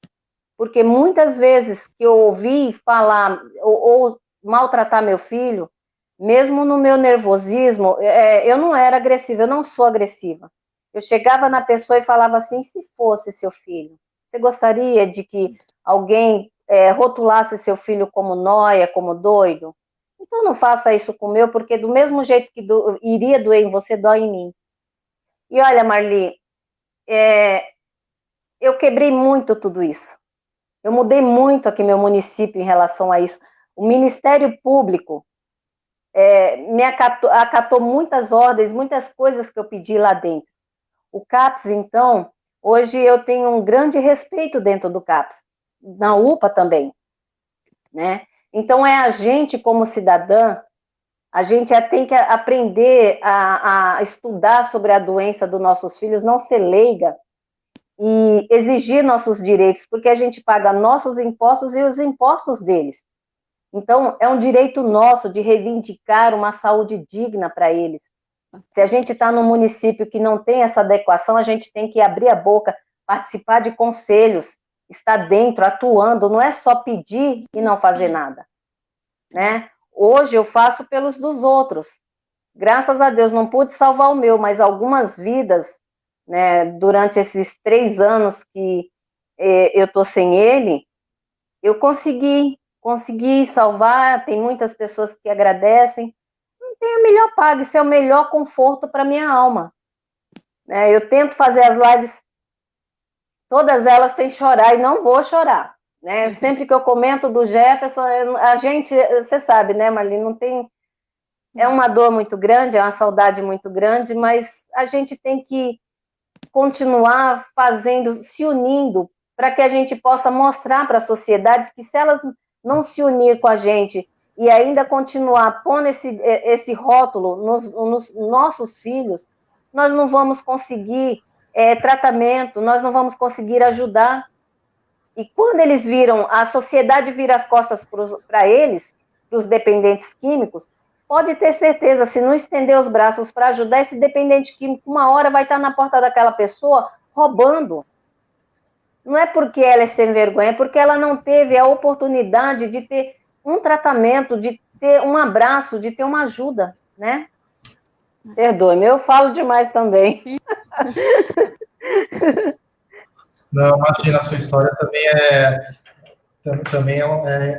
porque muitas vezes que eu ouvi falar ou maltratar meu filho, mesmo no meu nervosismo, eu não era agressiva, eu não sou agressiva. Eu chegava na pessoa e falava assim: se fosse seu filho, você gostaria de que alguém rotulasse seu filho como nóia, como doido? Então não faça isso com o meu, porque do mesmo jeito que iria doer em você, dói em mim. E olha, Marli, eu quebrei muito tudo isso. Eu mudei muito aqui meu município em relação a isso. O Ministério Público me acatou muitas ordens, muitas coisas que eu pedi lá dentro. O CAPS, então, hoje eu tenho um grande respeito dentro do CAPS, na UPA também, né? Então, a gente, como cidadã, a gente tem que aprender a estudar sobre a doença dos nossos filhos, não ser leiga, e exigir nossos direitos, porque a gente paga nossos impostos e os impostos deles. Então, é um direito nosso de reivindicar uma saúde digna para eles. Se a gente está num município que não tem essa adequação, a gente tem que abrir a boca, participar de conselhos, estar dentro, atuando, não é só pedir e não fazer nada, né? Hoje eu faço pelos dos outros. Graças a Deus, não pude salvar o meu, mas algumas vidas, né, durante esses 3 anos que eu estou sem ele, eu consegui consegui salvar, tem muitas pessoas que agradecem. Não tem a melhor paga, isso é o melhor conforto para minha alma. Eu tento fazer as lives, todas elas sem chorar, e não vou chorar. Sempre que eu comento do Jefferson, a gente, você sabe, né, Marli, não tem... É uma dor muito grande, é uma saudade muito grande, mas a gente tem que continuar fazendo, se unindo, para que a gente possa mostrar para a sociedade que se elas não se unir com a gente e ainda continuar pondo esse rótulo nos nossos filhos, nós não vamos conseguir tratamento, nós não vamos conseguir ajudar. E quando eles viram, a sociedade vira as costas para eles, para os dependentes químicos, pode ter certeza, se não estender os braços para ajudar, esse dependente químico, uma hora vai estar na porta daquela pessoa roubando. Não é porque ela é sem vergonha, é porque ela não teve a oportunidade de ter um tratamento, de ter um abraço, de ter uma ajuda, né? Perdoe-me, eu falo demais também. Não, imagina, a sua história também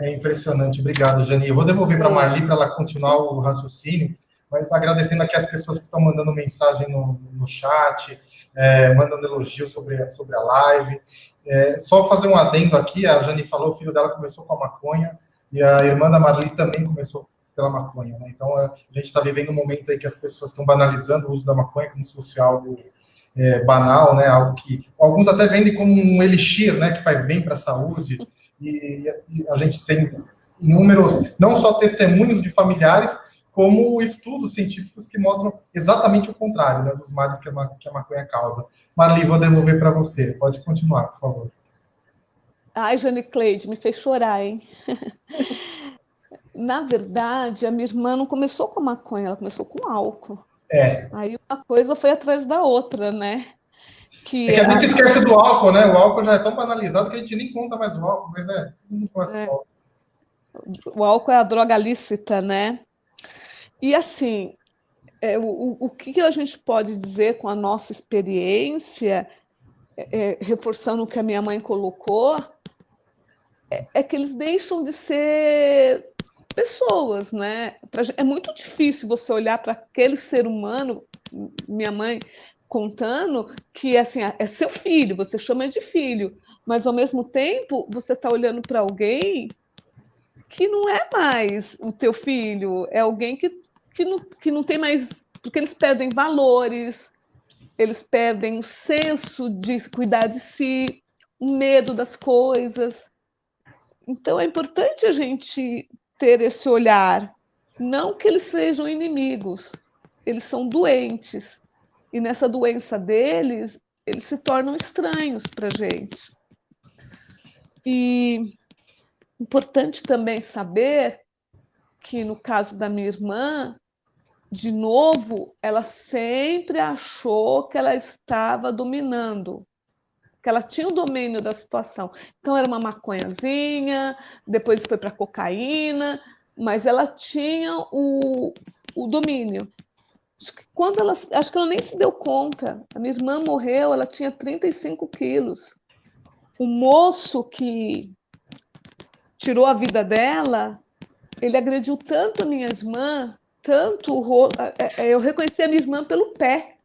é impressionante. Obrigado, Jani. Eu vou devolver para a Marli para ela continuar o raciocínio, mas agradecendo aqui as pessoas que estão mandando mensagem no chat, mandando elogios sobre a live. Só fazer um adendo aqui, a Jani falou, o filho dela começou com a maconha, e a irmã da Marli também começou pela maconha, né? Então, a gente está vivendo um momento aí que as pessoas estão banalizando o uso da maconha como se fosse algo banal, né? Algo que alguns até vendem como um elixir, né? Que faz bem para a saúde. E a gente tem inúmeros, não só testemunhos de familiares, como estudos científicos que mostram exatamente o contrário, né? Dos males que a maconha causa. Marli, vou devolver para você. Pode continuar, por favor. Ai, Jane Cleide, me fez chorar, hein? Na verdade, a minha irmã não começou com maconha, ela começou com álcool. Aí uma coisa foi atrás da outra, né? Que a gente esquece do álcool, né? O álcool já é tão banalizado que a gente nem conta mais o álcool, mas todo mundo conhece o álcool. O álcool é a droga lícita, né? E assim, o que a gente pode dizer com a nossa experiência, reforçando o que a minha mãe colocou, é que eles deixam de ser pessoas, né? É muito difícil você olhar para aquele ser humano, minha mãe contando, que assim, é seu filho, você chama de filho, mas ao mesmo tempo você está olhando para alguém que não é mais o teu filho, é alguém que não tem mais, porque eles perdem valores, eles perdem o senso de cuidar de si, o medo das coisas. Então é importante a gente ter esse olhar, não que eles sejam inimigos, eles são doentes, e nessa doença deles, eles se tornam estranhos para a gente. E importante também saber que no caso da minha irmã, de novo, ela sempre achou que ela estava dominando, que ela tinha o domínio da situação. Então era uma maconhazinha, depois foi para cocaína, mas ela tinha o domínio. Acho que ela nem se deu conta. A minha irmã morreu, ela tinha 35 quilos. O moço que tirou a vida dela, ele agrediu tanto a minha irmã, tanto eu reconheci a minha irmã pelo pé.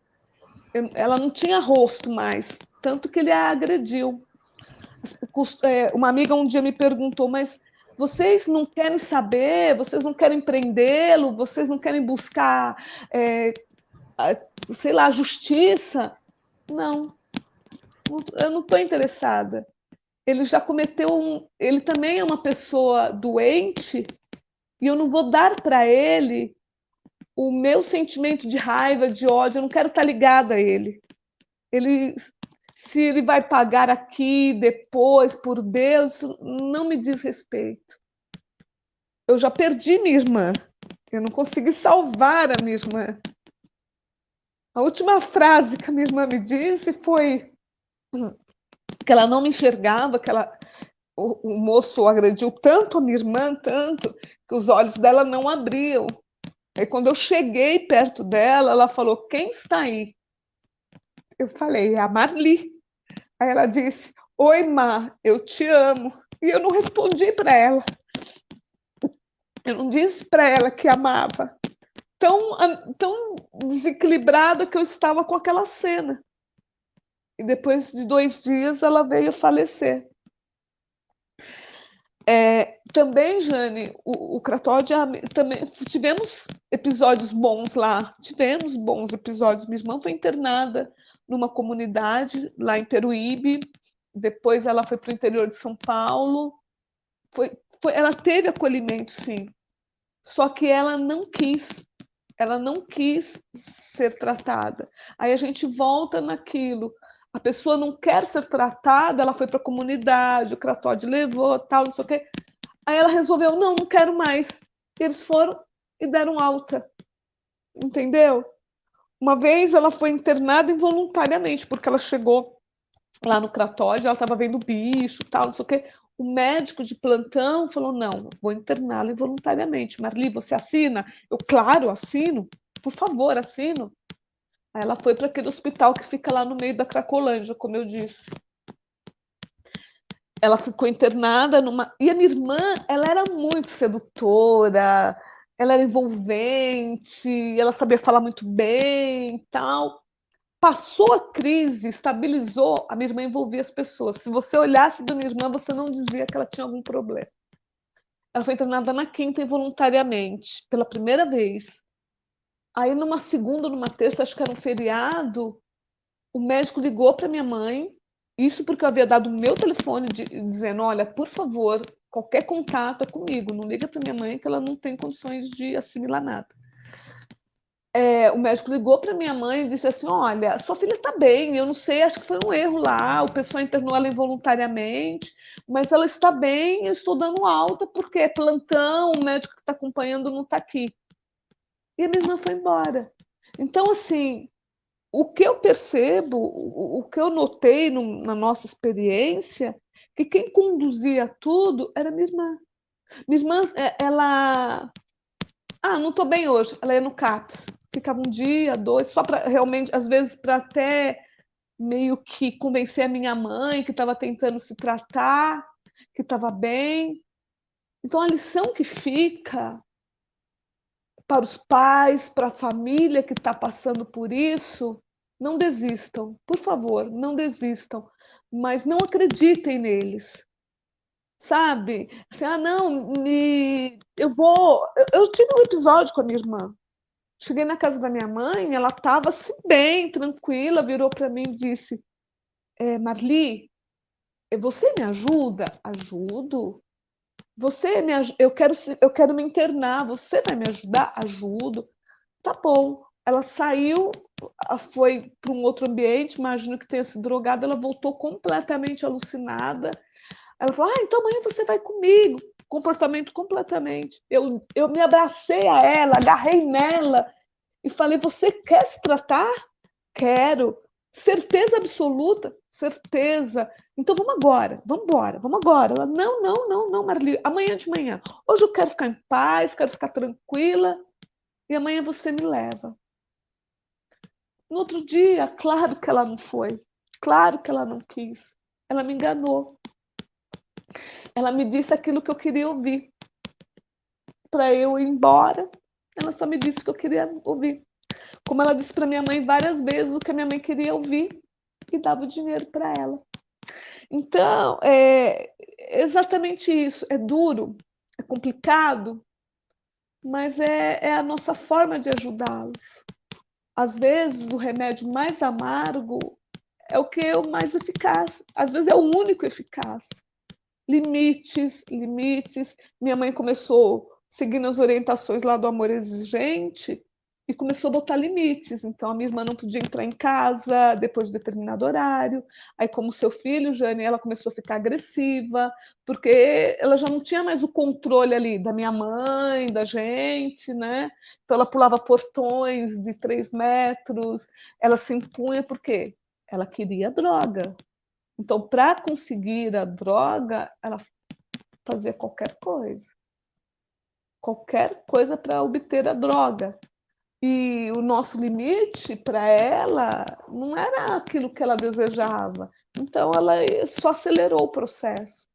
Ela não tinha rosto mais, tanto que ele a agrediu. Uma amiga um dia me perguntou, mas vocês não querem saber, vocês não querem prendê-lo, vocês não querem buscar, sei lá, justiça? Não, eu não estou interessada. Ele já cometeu ele também é uma pessoa doente, e eu não vou dar para ele o meu sentimento de raiva, de ódio, eu não quero estar ligada a ele. Se ele vai pagar aqui, depois, por Deus, não me diz respeito. Eu já perdi minha irmã. Eu não consegui salvar a minha irmã. A última frase que a minha irmã me disse foi que ela não me enxergava, que o moço agrediu tanto a minha irmã, tanto, que os olhos dela não abriam. Aí quando eu cheguei perto dela, ela falou, quem está aí? Eu falei, é a Marli. Aí ela disse, oi, Má, eu te amo. E eu não respondi para ela. Eu não disse para ela que amava. Tão desequilibrada que eu estava com aquela cena. E depois de 2 dias ela veio a falecer. Também, Jane, o Cratódia, também tivemos episódios bons lá. Tivemos bons episódios. Minha irmã foi internada numa comunidade lá em Peruíbe. Depois ela foi para o interior de São Paulo. Ela teve acolhimento, sim. Só que ela não quis ser tratada. Aí a gente volta naquilo. A pessoa não quer ser tratada, ela foi para a comunidade, o Cratóide levou, tal, não sei o quê. Aí ela resolveu, não quero mais. Eles foram e deram alta. Entendeu? Uma vez ela foi internada involuntariamente, porque ela chegou lá no Cratóide, ela estava vendo bicho, tal, não sei o quê. O médico de plantão falou, não, vou interná-la involuntariamente. Marli, você assina? Eu, claro, assino. Por favor, assino. Aí ela foi para aquele hospital que fica lá no meio da Cracolândia, como eu disse. Ela ficou internada numa... E a minha irmã, ela era muito sedutora, ela era envolvente, ela sabia falar muito bem e tal. Passou a crise, estabilizou, a minha irmã envolvia as pessoas. Se você olhasse da minha irmã, você não dizia que ela tinha algum problema. Ela foi internada na quinta involuntariamente, pela primeira vez. Aí, numa segunda, numa terça, acho que era um feriado, o médico ligou para minha mãe, isso porque eu havia dado o meu telefone dizendo, olha, por favor, qualquer contato é comigo, não liga para minha mãe que ela não tem condições de assimilar nada. O médico ligou para minha mãe e disse assim, olha, sua filha está bem, eu não sei, acho que foi um erro lá, o pessoal internou ela involuntariamente, mas ela está bem, eu estou dando alta porque é plantão, o médico que está acompanhando não está aqui. E a minha irmã foi embora. Então, assim, o que eu percebo, o que eu notei na nossa experiência, que quem conduzia tudo era minha irmã. Minha irmã, ela... não estou bem hoje. Ela ia no CAPS. Ficava 1 dia, 2, só para realmente, às vezes, para até meio que convencer a minha mãe que estava tentando se tratar, que estava bem. Então, a lição que fica para os pais, para a família que está passando por isso, não desistam, por favor, não desistam, mas não acreditem neles, sabe? Assim, eu tive um episódio com a minha irmã. Cheguei na casa da minha mãe, ela estava assim, bem, tranquila, virou para mim e disse, Marli, você me ajuda? Ajudo. Eu quero me internar, você vai me ajudar? Ajudo. Tá bom. Ela saiu, foi para um outro ambiente, imagino que tenha se drogado, ela voltou completamente alucinada. Ela falou, então amanhã você vai comigo. Comportamento completamente. Eu me abracei a ela, agarrei nela e falei, você quer se tratar? Quero. Certeza absoluta? Certeza. Então vamos agora, vamos embora, vamos agora. Ela, não, Marli, amanhã de manhã. Hoje eu quero ficar em paz, quero ficar tranquila e amanhã você me leva. No outro dia, claro que ela não foi, claro que ela não quis. Ela me enganou. Ela me disse aquilo que eu queria ouvir. Para eu ir embora, ela só me disse o que eu queria ouvir. Como ela disse para minha mãe várias vezes o que a minha mãe queria ouvir e dava o dinheiro para ela. Então, é exatamente isso. É duro, é complicado, mas é a nossa forma de ajudá-los. Às vezes, o remédio mais amargo é o que é o mais eficaz. Às vezes, é o único eficaz. Limites. Minha mãe começou seguindo as orientações lá do amor exigente e começou a botar limites. Então, a minha irmã não podia entrar em casa depois de determinado horário. Aí, como seu filho, Jane, ela começou a ficar agressiva, porque ela já não tinha mais o controle ali da minha mãe, da gente, né? Então, ela pulava portões de 3 metros, ela se impunha, por quê? Ela queria droga. Então, para conseguir a droga, ela fazia qualquer coisa para obter a droga. E o nosso limite para ela não era aquilo que ela desejava. Então, ela só acelerou o processo.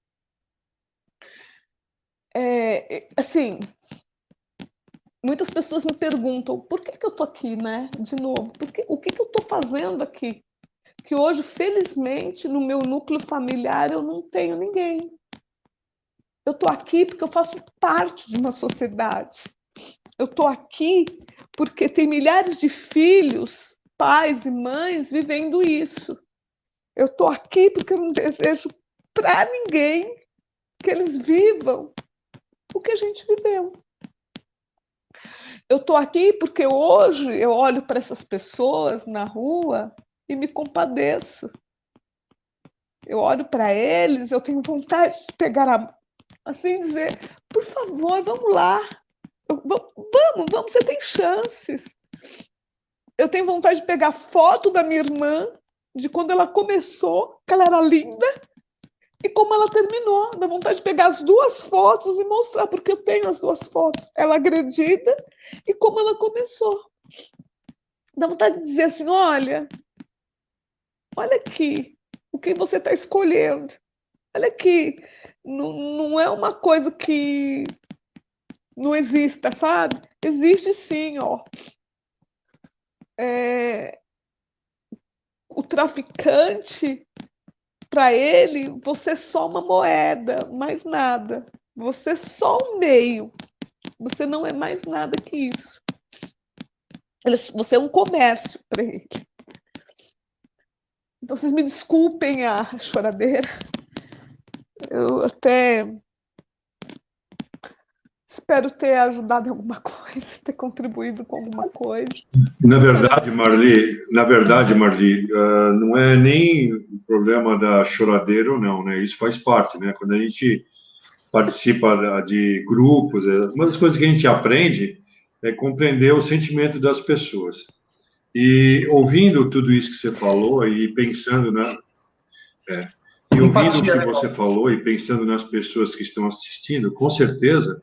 Assim, muitas pessoas me perguntam por que eu tô aqui, né? De novo, o que eu tô fazendo aqui? Que hoje, felizmente, no meu núcleo familiar, eu não tenho ninguém. Eu tô aqui porque eu faço parte de uma sociedade. Eu tô aqui porque tem milhares de filhos, pais e mães vivendo isso. Eu tô aqui porque eu não desejo para ninguém que eles vivam o que a gente viveu. Eu estou aqui porque hoje eu olho para essas pessoas na rua e me compadeço. Eu olho para eles, eu tenho vontade de pegar assim, dizer, por favor, vamos lá. Vamos, você tem chances. Eu tenho vontade de pegar foto da minha irmã, de quando ela começou, que ela era linda, e como ela terminou. Dá vontade de pegar as duas fotos e mostrar, porque eu tenho as duas fotos. Ela agredida e como ela começou. Dá vontade de dizer assim, olha aqui, o que você está escolhendo. Olha aqui, não é uma coisa que não exista, sabe? Existe sim, ó. O traficante, para ele, você é só uma moeda, mais nada. Você é só um meio. Você não é mais nada que isso. Você é um comércio para ele. Então, vocês me desculpem a choradeira. Eu até espero ter ajudado em alguma coisa, ter contribuído com alguma coisa. Na verdade, Marli, não é nem o problema da choradeira ou não, né? Isso faz parte, né? Quando a gente participa de grupos, uma das coisas que a gente aprende é compreender o sentimento das pessoas. E ouvindo tudo isso que você falou e pensando ouvindo o que você falou e pensando nas pessoas que estão assistindo, com certeza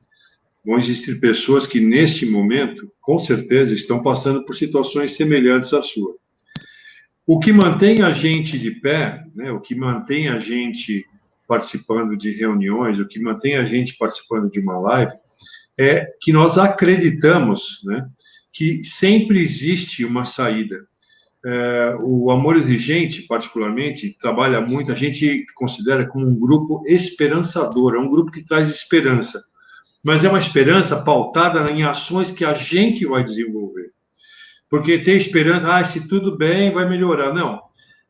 vão existir pessoas que, neste momento, com certeza, estão passando por situações semelhantes à sua. O que mantém a gente de pé, né, o que mantém a gente participando de reuniões, o que mantém a gente participando de uma live, é que nós acreditamos, né, que sempre existe uma saída. O Amor Exigente, particularmente, trabalha muito, a gente considera como um grupo esperançador, é um grupo que traz esperança. Mas é uma esperança pautada em ações que a gente vai desenvolver. Porque ter esperança, se tudo bem, vai melhorar. Não.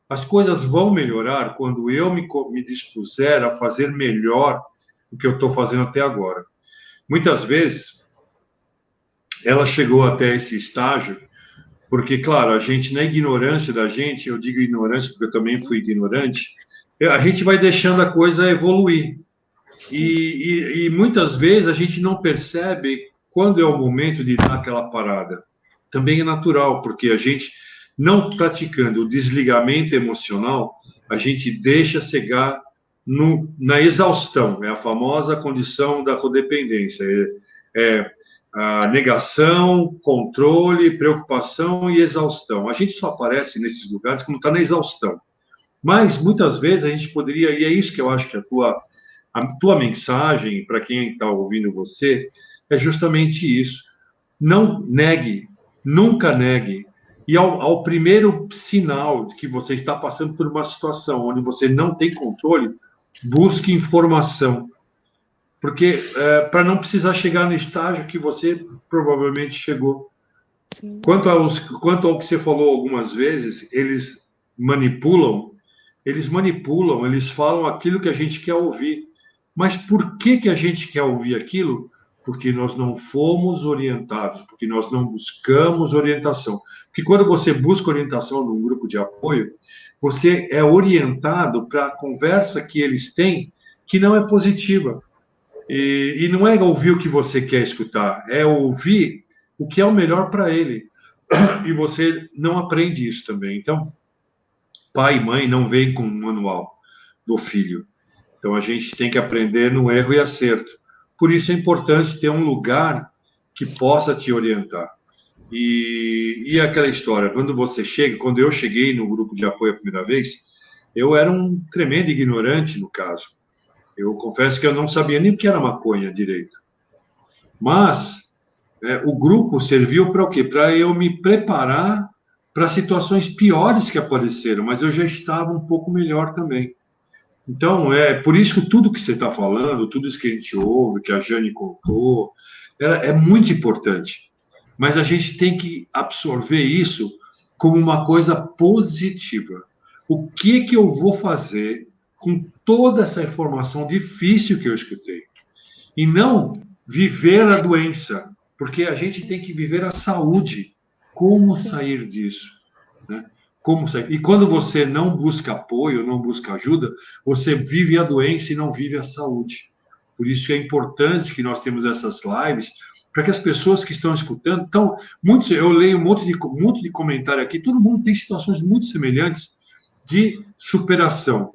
As coisas vão melhorar quando eu me dispuser a fazer melhor do que eu estou fazendo até agora. Muitas vezes, ela chegou até esse estágio, porque, claro, a gente, na ignorância da gente, eu digo ignorância porque eu também fui ignorante, a gente vai deixando a coisa evoluir. E muitas vezes a gente não percebe quando é o momento de dar aquela parada. Também é natural, porque a gente, não praticando o desligamento emocional, a gente deixa chegar na exaustão. É a famosa condição da codependência. A negação, controle, preocupação e exaustão. A gente só aparece nesses lugares quando está na exaustão. Mas, muitas vezes, a gente poderia, e é isso que eu acho que a tua mensagem, para quem está ouvindo você, é justamente isso. Não negue, nunca negue. E ao primeiro sinal de que você está passando por uma situação onde você não tem controle, busque informação. Porque para não precisar chegar no estágio que você provavelmente chegou. Sim. Quanto ao que você falou algumas vezes, eles manipulam, eles falam aquilo que a gente quer ouvir. Mas por que a gente quer ouvir aquilo? Porque nós não fomos orientados, porque nós não buscamos orientação. Porque quando você busca orientação num grupo de apoio, você é orientado para a conversa que eles têm, que não é positiva. E não é ouvir o que você quer escutar, é ouvir o que é o melhor para ele. E você não aprende isso também. Então, pai e mãe não vêm com um manual do filho. Então, a gente tem que aprender no erro e acerto. Por isso é importante ter um lugar que possa te orientar. E aquela história, quando eu cheguei no grupo de apoio a primeira vez, eu era um tremendo ignorante no caso. Eu confesso que eu não sabia nem o que era maconha direito. Mas o grupo serviu para o quê? Para eu me preparar para situações piores que apareceram, mas eu já estava um pouco melhor também. Então, por isso que tudo que você está falando, tudo isso que a gente ouve, que a Jane contou, é muito importante. Mas a gente tem que absorver isso como uma coisa positiva. O que eu vou fazer com toda essa informação difícil que eu escutei? E não viver a doença, porque a gente tem que viver a saúde. Como sair disso? Né? Como sair? E quando você não busca apoio, não busca ajuda, você vive a doença e não vive a saúde. Por isso é importante que nós temos essas lives, para que as pessoas que estão escutando... Então, eu leio um monte de comentário aqui, todo mundo tem situações muito semelhantes de superação,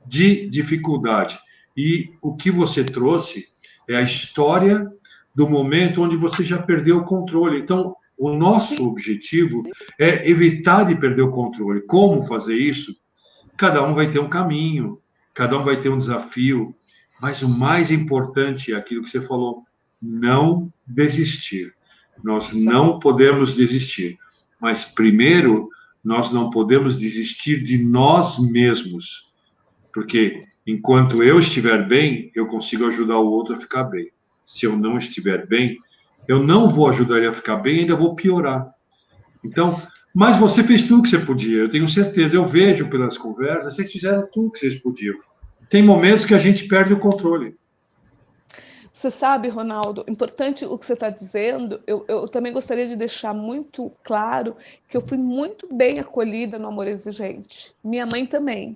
de dificuldade. E o que você trouxe é a história do momento onde você já perdeu o controle. Então, o nosso objetivo é evitar de perder o controle. Como fazer isso? Cada um vai ter um caminho, cada um vai ter um desafio, mas o mais importante é aquilo que você falou, não desistir. Nós não podemos desistir, mas primeiro nós não podemos desistir de nós mesmos, porque enquanto eu estiver bem, eu consigo ajudar o outro a ficar bem. Se eu não estiver bem, eu não vou ajudar ele a ficar bem, ainda vou piorar. Então, mas você fez tudo que você podia, eu tenho certeza, eu vejo pelas conversas, vocês fizeram tudo que vocês podiam. Tem momentos que a gente perde o controle. Você sabe, Ronaldo, importante o que você está dizendo, eu também gostaria de deixar muito claro que eu fui muito bem acolhida no Amor Exigente. Minha mãe também.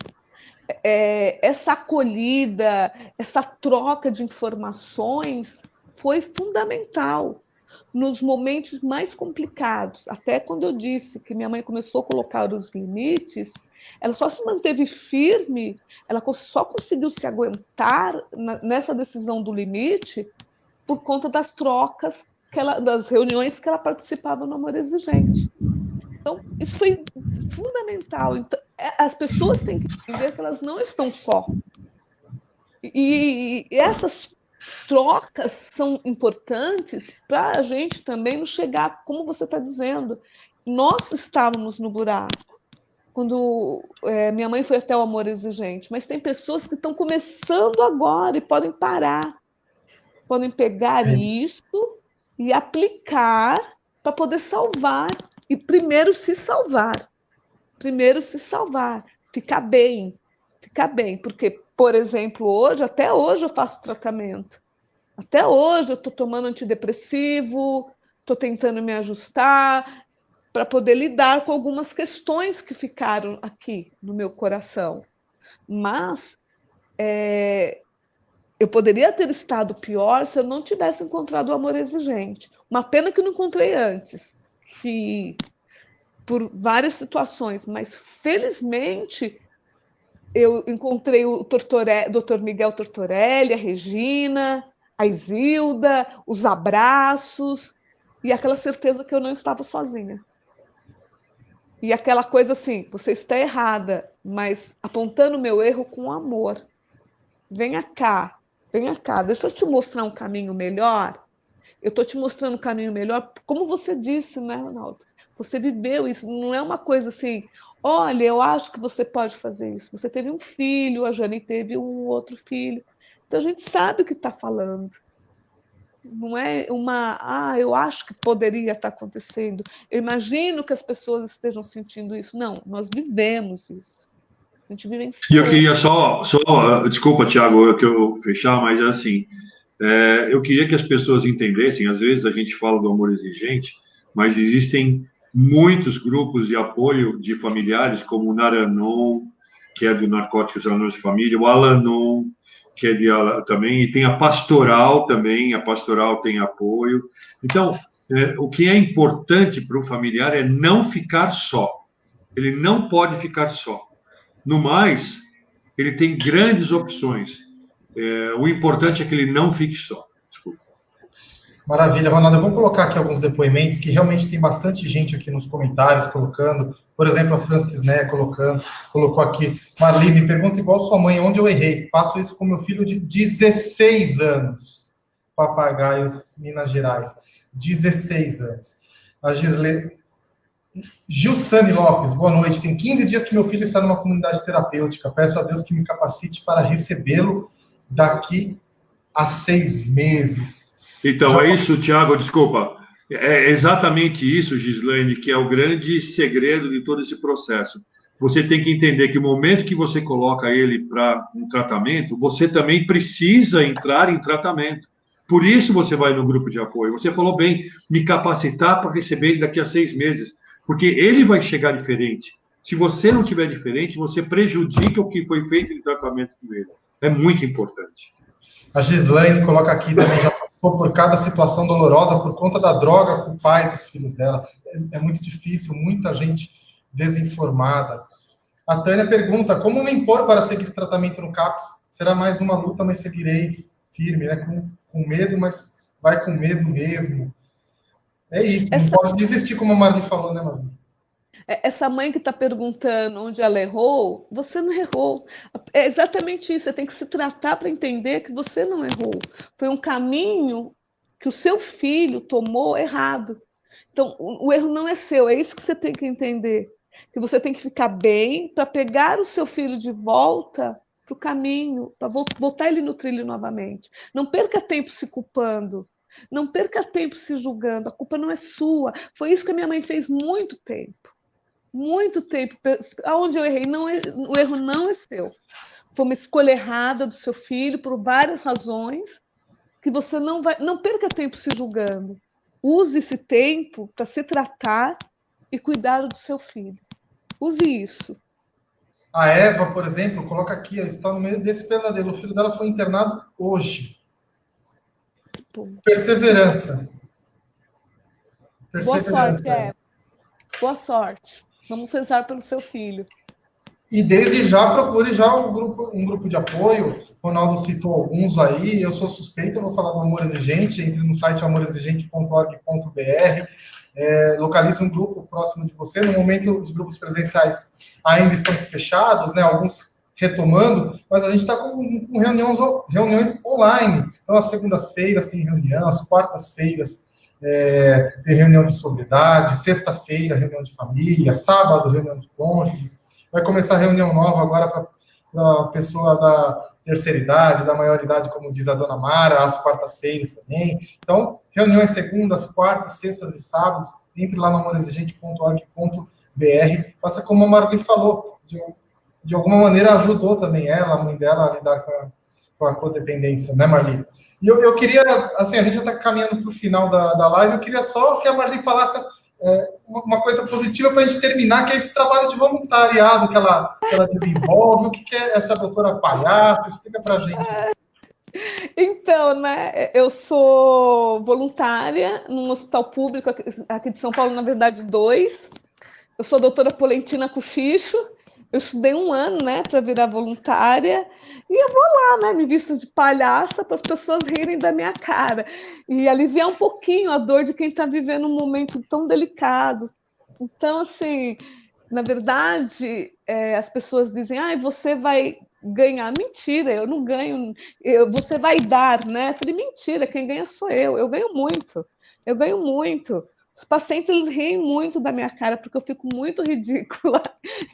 Essa acolhida, essa troca de informações foi fundamental nos momentos mais complicados. Até quando eu disse que minha mãe começou a colocar os limites, ela só se manteve firme, ela só conseguiu se aguentar nessa decisão do limite por conta das trocas, das reuniões que ela participava no Amor Exigente. Então, isso foi fundamental. Então, as pessoas têm que entender que elas não estão só. E essas trocas são importantes para a gente também não chegar, como você está dizendo, nós estávamos no buraco. Quando minha mãe foi até o Amor Exigente, mas tem pessoas que estão começando agora e podem parar, podem pegar isso e aplicar para poder salvar, e primeiro se salvar, ficar bem, porque, por exemplo, até hoje eu faço tratamento, até hoje eu estou tomando antidepressivo, estou tentando me ajustar, para poder lidar com algumas questões que ficaram aqui no meu coração. Mas eu poderia ter estado pior se eu não tivesse encontrado o Amor Exigente. Uma pena que eu não encontrei antes, que por várias situações, mas felizmente eu encontrei o Dr. Miguel Tortorelli, a Regina, a Isilda, os abraços e aquela certeza que eu não estava sozinha. E aquela coisa assim, você está errada, mas apontando o meu erro com amor. Venha cá, deixa eu te mostrar um caminho melhor. Eu estou te mostrando um caminho melhor, como você disse, né, Ronaldo? Você viveu isso, não é uma coisa assim, olha, eu acho que você pode fazer isso. Você teve um filho, a Jane teve um outro filho. Então a gente sabe o que está falando. Não é eu acho que poderia estar acontecendo. Eu imagino que as pessoas estejam sentindo isso. Não, nós vivemos isso. A gente vivencia. E eu queria desculpa, Tiago, que eu fechar, mas assim, eu queria que as pessoas entendessem, às vezes a gente fala do Amor Exigente, mas existem muitos grupos de apoio de familiares, como o Naranon, que é do Narcóticos Anônimos de Família, o Alanon, que é também, e tem a Pastoral também, a Pastoral tem apoio. Então, o que é importante para o familiar é não ficar só. Ele não pode ficar só. No mais, ele tem grandes opções. O importante é que ele não fique só. Desculpa. Maravilha, Ronaldo. Eu vou colocar aqui alguns depoimentos, que realmente tem bastante gente aqui nos comentários colocando. Por exemplo, a Francisné colocou aqui, Marli, me pergunta igual sua mãe, onde eu errei? Faço isso com meu filho de 16 anos, Papagaios, Minas Gerais. 16 anos. A Gilsane Lopes, boa noite. Tem 15 dias que meu filho está numa comunidade terapêutica. Peço a Deus que me capacite para recebê-lo daqui a 6 meses. Então, é isso, Tiago, desculpa. É exatamente isso, Gislaine, que é o grande segredo de todo esse processo. Você tem que entender que o momento que você coloca ele para um tratamento, você também precisa entrar em tratamento. Por isso você vai no grupo de apoio. Você falou bem, me capacitar para receber ele daqui a 6 meses, porque ele vai chegar diferente. Se você não tiver diferente, você prejudica o que foi feito em tratamento com ele. É muito importante. A Gislaine coloca aqui também, já passou por cada situação dolorosa por conta da droga com o pai dos filhos dela. É muito difícil, muita gente desinformada. A Tânia pergunta, como me impor para seguir tratamento no CAPS? Será mais uma luta, mas seguirei firme, né? Com medo, mas vai com medo mesmo. É isso, não pode desistir, como a Marli falou, né, Marli? Essa mãe que está perguntando onde ela errou, você não errou. É exatamente isso, você tem que se tratar para entender que você não errou. Foi um caminho que o seu filho tomou errado. Então, o erro não é seu, é isso que você tem que entender. Que você tem que ficar bem para pegar o seu filho de volta para o caminho, para botar ele no trilho novamente. Não perca tempo se culpando. Não perca tempo se julgando. A culpa não é sua. Foi isso que a minha mãe fez muito tempo. Muito tempo. Aonde eu errei, o erro não é seu. Foi uma escolha errada do seu filho por várias razões que você não perca tempo se julgando. Use esse tempo para se tratar e cuidar do seu filho. Use isso. A Eva, por exemplo, coloca aqui, está no meio desse pesadelo. O filho dela foi internado hoje. Perseverança. Boa sorte, Eva. Boa sorte. Vamos rezar pelo seu filho. E desde já procure já um grupo de apoio. O Ronaldo citou alguns aí. Eu sou suspeito, eu vou falar do Amor Exigente. Entre no site amorexigente.org.br. Localize um grupo próximo de você. No momento, os grupos presenciais ainda estão fechados, né? Alguns retomando, mas a gente está com reuniões online. Então, às segundas-feiras tem reunião, às quartas-feiras tem reunião de sobriedade, sexta-feira, reunião de família, sábado, reunião de cônjuges. Vai começar a reunião nova agora para a pessoa da terceira idade, da maioridade, como diz a dona Mara, às quartas-feiras também. Então, reuniões segundas, quartas, sextas e sábados. Entre lá no amorexigente.org.br. Faça como a Marli falou, de alguma maneira ajudou também ela, a mãe dela, a lidar com a codependência, né, Marli? E eu queria, assim, a gente já está caminhando para o final da live, eu queria só que a Marli falasse uma coisa positiva para a gente terminar, que é esse trabalho de voluntariado que ela desenvolve. O que é essa doutora palhaça? Explica para a gente. Então, né, eu sou voluntária num hospital público aqui de São Paulo, na verdade, 2. Eu sou doutora Polentina Cochicho. Eu estudei 1 ano, né, para virar voluntária, e eu vou lá, né, me visto de palhaça para as pessoas rirem da minha cara e aliviar um pouquinho a dor de quem está vivendo um momento tão delicado. Então, assim, na verdade, as pessoas dizem, você vai ganhar. Mentira, eu não ganho, você vai dar, né? Eu falei, mentira, quem ganha sou eu ganho muito, Os pacientes, eles riem muito da minha cara, porque eu fico muito ridícula,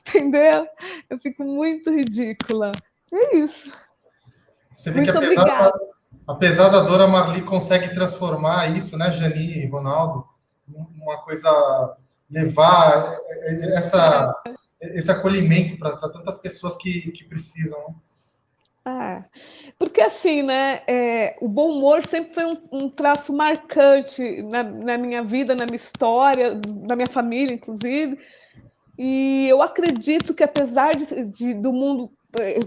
entendeu? Eu fico muito ridícula. É isso. Você vê que apesar da dor, a Marli consegue transformar isso, né, Jani e Ronaldo, uma coisa, levar esse acolhimento para tantas pessoas que precisam. Porque assim, né, o bom humor sempre foi um traço marcante na minha vida, na minha história, na minha família, inclusive, e eu acredito que apesar do mundo,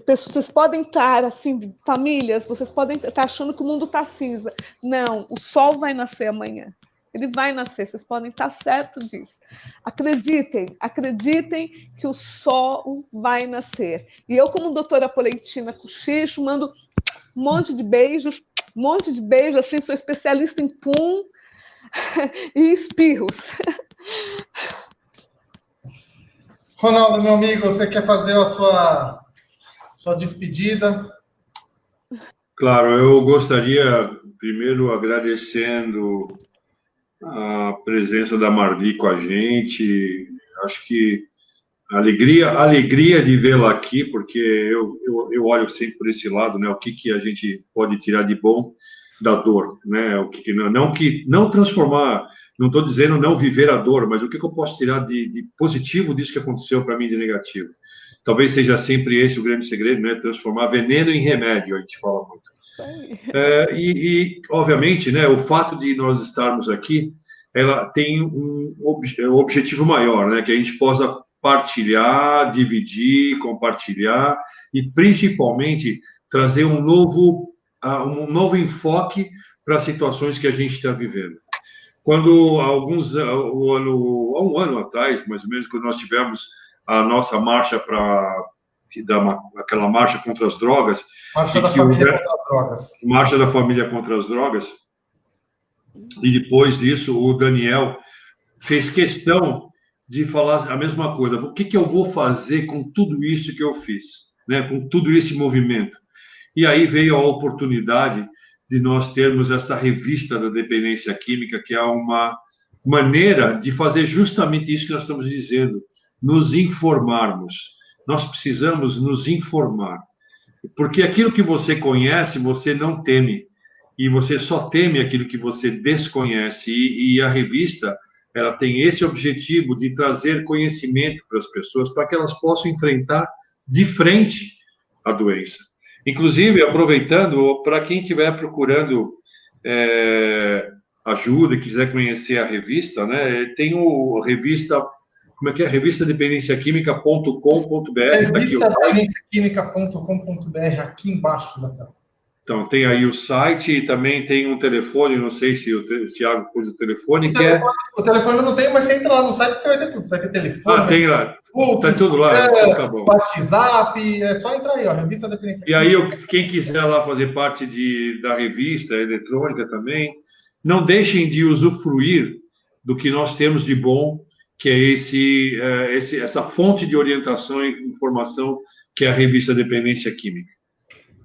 vocês podem estar assim, famílias, vocês podem estar achando que o mundo está cinza. Não, o sol vai nascer amanhã. Ele vai nascer, vocês podem estar certos disso. Acreditem que o sol vai nascer. E eu, como doutora Polentina Cochicho, mando um monte de beijos, assim, sou especialista em pum e espirros. Ronaldo, meu amigo, você quer fazer a sua despedida? Claro, eu gostaria, primeiro, agradecendo a presença da Marli com a gente. Acho que alegria de vê-la aqui, porque eu olho sempre por esse lado, né? O que a gente pode tirar de bom da dor, né? O que não transformar, não estou dizendo não viver a dor, mas o que eu posso tirar de positivo disso que aconteceu para mim de negativo. Talvez seja sempre esse o grande segredo, né? Transformar veneno em remédio, a gente fala muito. Obviamente, né, o fato de nós estarmos aqui, ela tem um objetivo maior, né, que a gente possa partilhar, dividir, compartilhar e, principalmente, trazer um novo enfoque para as situações que a gente está vivendo. Quando, há um ano atrás, mais ou menos, quando nós tivemos a nossa marcha aquela marcha contra as drogas, Marcha da Família contra as Drogas. Marcha da Família contra as Drogas, e depois disso o Daniel fez questão de falar a mesma coisa. O que eu vou fazer com tudo isso que eu fiz, né? Com tudo esse movimento? E aí veio a oportunidade de nós termos essa revista da dependência química, que é uma maneira de fazer justamente isso que nós estamos dizendo, nos informarmos. Nós precisamos nos informar. Porque aquilo que você conhece, você não teme. E você só teme aquilo que você desconhece. E a revista, ela tem esse objetivo de trazer conhecimento para as pessoas, para que elas possam enfrentar de frente a doença. Inclusive, aproveitando, para quem estiver procurando ajuda e quiser conhecer a revista, né, tem o revista... Como é que é? revistadependenciaquimica.com.br. Revistadependenciaquimica.com.br, aqui embaixo da tela. Então, tem aí o site e também tem um telefone, não sei se o Thiago pôs o telefone, O telefone eu não tenho, mas você entra lá no site que você vai ter tudo. Você vai ter telefone. Tem lá. Está tudo lá. Então, tá bom. WhatsApp, é só entrar aí, ó, Revista Dependência. E aí, quem quiser lá fazer parte da revista eletrônica também, não deixem de usufruir do que nós temos de bom, que é essa fonte de orientação e informação que é a revista Dependência Química.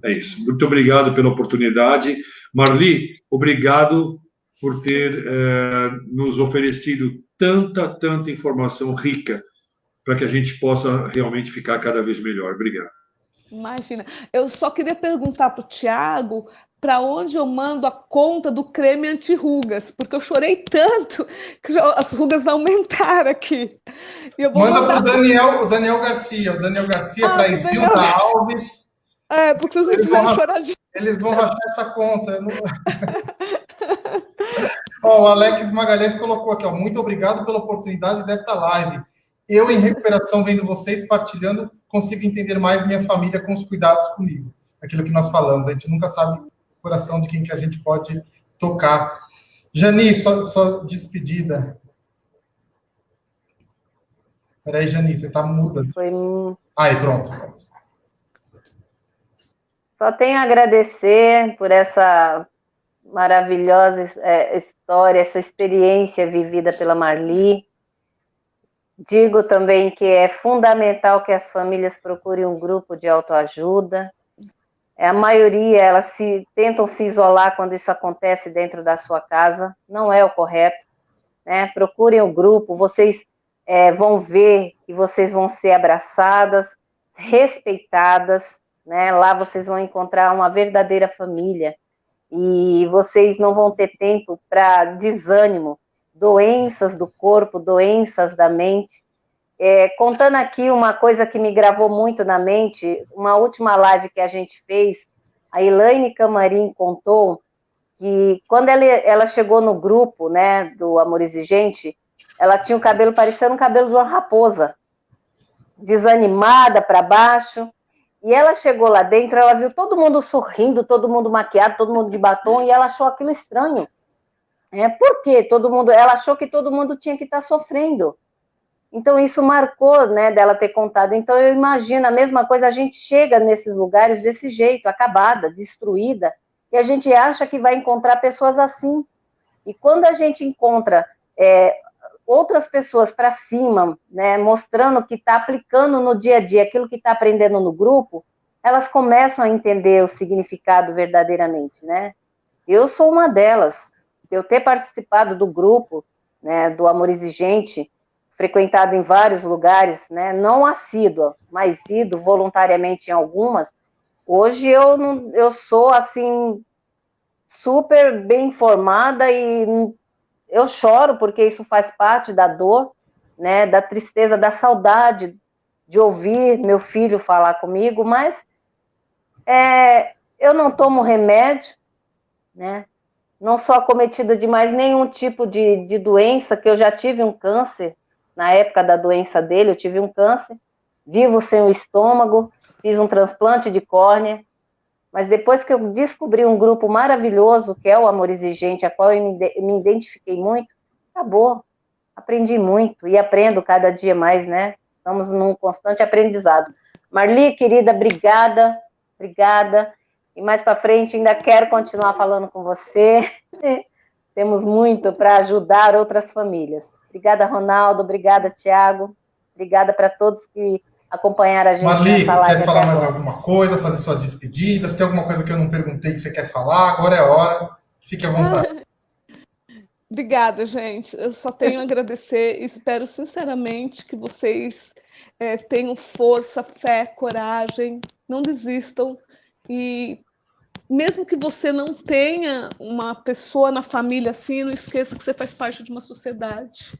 É isso. Muito obrigado pela oportunidade. Marli, obrigado por ter nos oferecido tanta informação rica para que a gente possa realmente ficar cada vez melhor. Obrigado. Imagina. Eu só queria perguntar para o Thiago para onde eu mando a conta do creme anti-rugas, porque eu chorei tanto que as rugas aumentaram aqui. E eu vou manda para o Daniel Garcia. O Daniel Garcia, para Isilda Alves. Porque vocês me fizeram chorar. Eles vão rachar essa conta. O Alex Magalhães colocou aqui, ó, muito obrigado pela oportunidade desta live. Eu, em recuperação, vendo vocês partilhando, consigo entender mais minha família com os cuidados comigo. Aquilo que nós falamos, a gente nunca sabe o coração de quem que a gente pode tocar. Jani, sua despedida. Peraí, Jani, você está muda. Aí, pronto. Só tenho a agradecer por essa maravilhosa história, essa experiência vivida pela Marli. Digo também que é fundamental que as famílias procurem um grupo de autoajuda. A maioria, elas tentam se isolar quando isso acontece dentro da sua casa. Não é o correto, né? Procurem o grupo, vocês vão ver que vocês vão ser abraçadas, respeitadas, né? Lá vocês vão encontrar uma verdadeira família e vocês não vão ter tempo para desânimo, doenças do corpo, doenças da mente. Contando aqui uma coisa que me gravou muito na mente, uma última live que a gente fez, a Elaine Camarim contou que quando ela chegou no grupo, né, do Amor Exigente, ela tinha o cabelo parecendo o cabelo de uma raposa, desanimada para baixo. E ela chegou lá dentro, ela viu todo mundo sorrindo, todo mundo maquiado, todo mundo de batom, e ela achou aquilo estranho. Por quê? Ela achou que todo mundo tinha que estar sofrendo. Então, isso marcou, né, dela ter contado. Então, eu imagino a mesma coisa, a gente chega nesses lugares desse jeito, acabada, destruída, e a gente acha que vai encontrar pessoas assim. E quando a gente encontra outras pessoas para cima, né, mostrando que está aplicando no dia a dia aquilo que está aprendendo no grupo, elas começam a entender o significado verdadeiramente, né? Eu sou uma delas. Eu ter participado do grupo, né, do Amor Exigente, frequentado em vários lugares, né, não assídua, mas ido voluntariamente em algumas, hoje eu sou, assim, super bem informada e eu choro porque isso faz parte da dor, né, da tristeza, da saudade de ouvir meu filho falar comigo, mas eu não tomo remédio, né, não sou acometida de mais nenhum tipo de doença, que eu já tive um câncer, na época da doença dele, eu tive um câncer, vivo sem o estômago, fiz um transplante de córnea, mas depois que eu descobri um grupo maravilhoso, que é o Amor Exigente, a qual eu me identifiquei muito, acabou. Aprendi muito e aprendo cada dia mais, né? Estamos num constante aprendizado. Marli, querida, obrigada, obrigada. E mais para frente ainda quero continuar falando com você. Temos muito para ajudar outras famílias. Obrigada, Ronaldo. Obrigada, Tiago. Obrigada para todos que acompanharam a gente Marli, nessa live. quer falar mais alguma coisa, fazer sua despedida? Se tem alguma coisa que eu não perguntei que você quer falar, agora é a hora. Fique à vontade. Obrigada, gente. Eu só tenho a agradecer e espero sinceramente que vocês tenham força, fé, coragem, não desistam. E mesmo que você não tenha uma pessoa na família assim, não esqueça que você faz parte de uma sociedade.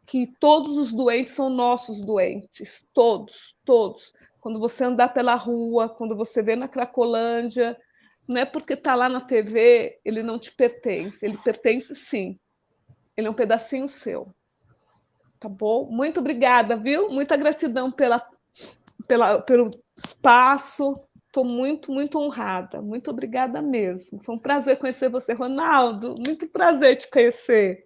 Que todos os doentes são nossos doentes. Todos, todos. Quando você andar pela rua, quando você vê na Cracolândia, não é porque está lá na TV, ele não te pertence. Ele pertence sim. Ele é um pedacinho seu. Tá bom? Muito obrigada, viu? Muita gratidão pelo espaço. Estou muito, muito honrada. Muito obrigada mesmo. Foi um prazer conhecer você, Ronaldo. Muito prazer te conhecer.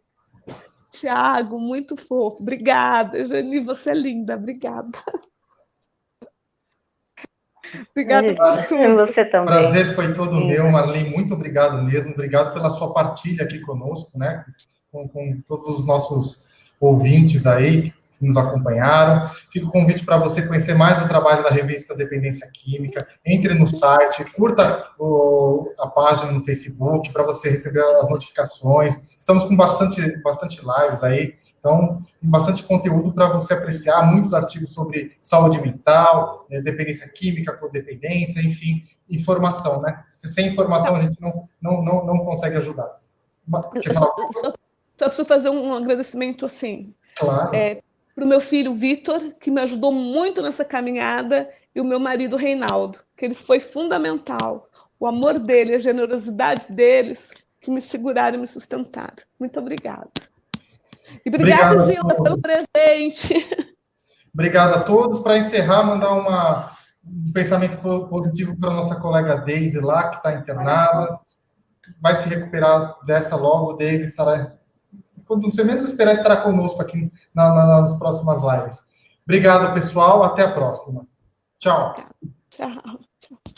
Tiago, muito fofo. Obrigada. Eugenie, você é linda. Obrigada. Obrigada por tudo. Você também. O prazer foi todo meu, Marli. Muito obrigado mesmo. Obrigado pela sua partilha aqui conosco, né? Com todos os nossos ouvintes aí que nos acompanharam. Fica o convite para você conhecer mais o trabalho da revista Dependência Química. Entre no site, curta a página no Facebook para você receber as notificações. Estamos com bastante lives aí. Então, tem bastante conteúdo para você apreciar, muitos artigos sobre saúde mental, dependência química, codependência, enfim, informação, né? Sem informação a gente não consegue ajudar. Só preciso fazer um agradecimento assim. Claro. Para o meu filho Vitor, que me ajudou muito nessa caminhada, e o meu marido Reinaldo, que ele foi fundamental. O amor dele, a generosidade deles, que me seguraram e me sustentaram. Muito obrigada. E obrigada, Zilda, pelo presente. Obrigado a todos. Para encerrar, mandar um pensamento positivo para a nossa colega Deise lá, que está internada. Vai se recuperar dessa logo. Deise estará, quando você menos esperar, estará conosco aqui nas próximas lives. Obrigado, pessoal. Até a próxima. Tchau. Tchau.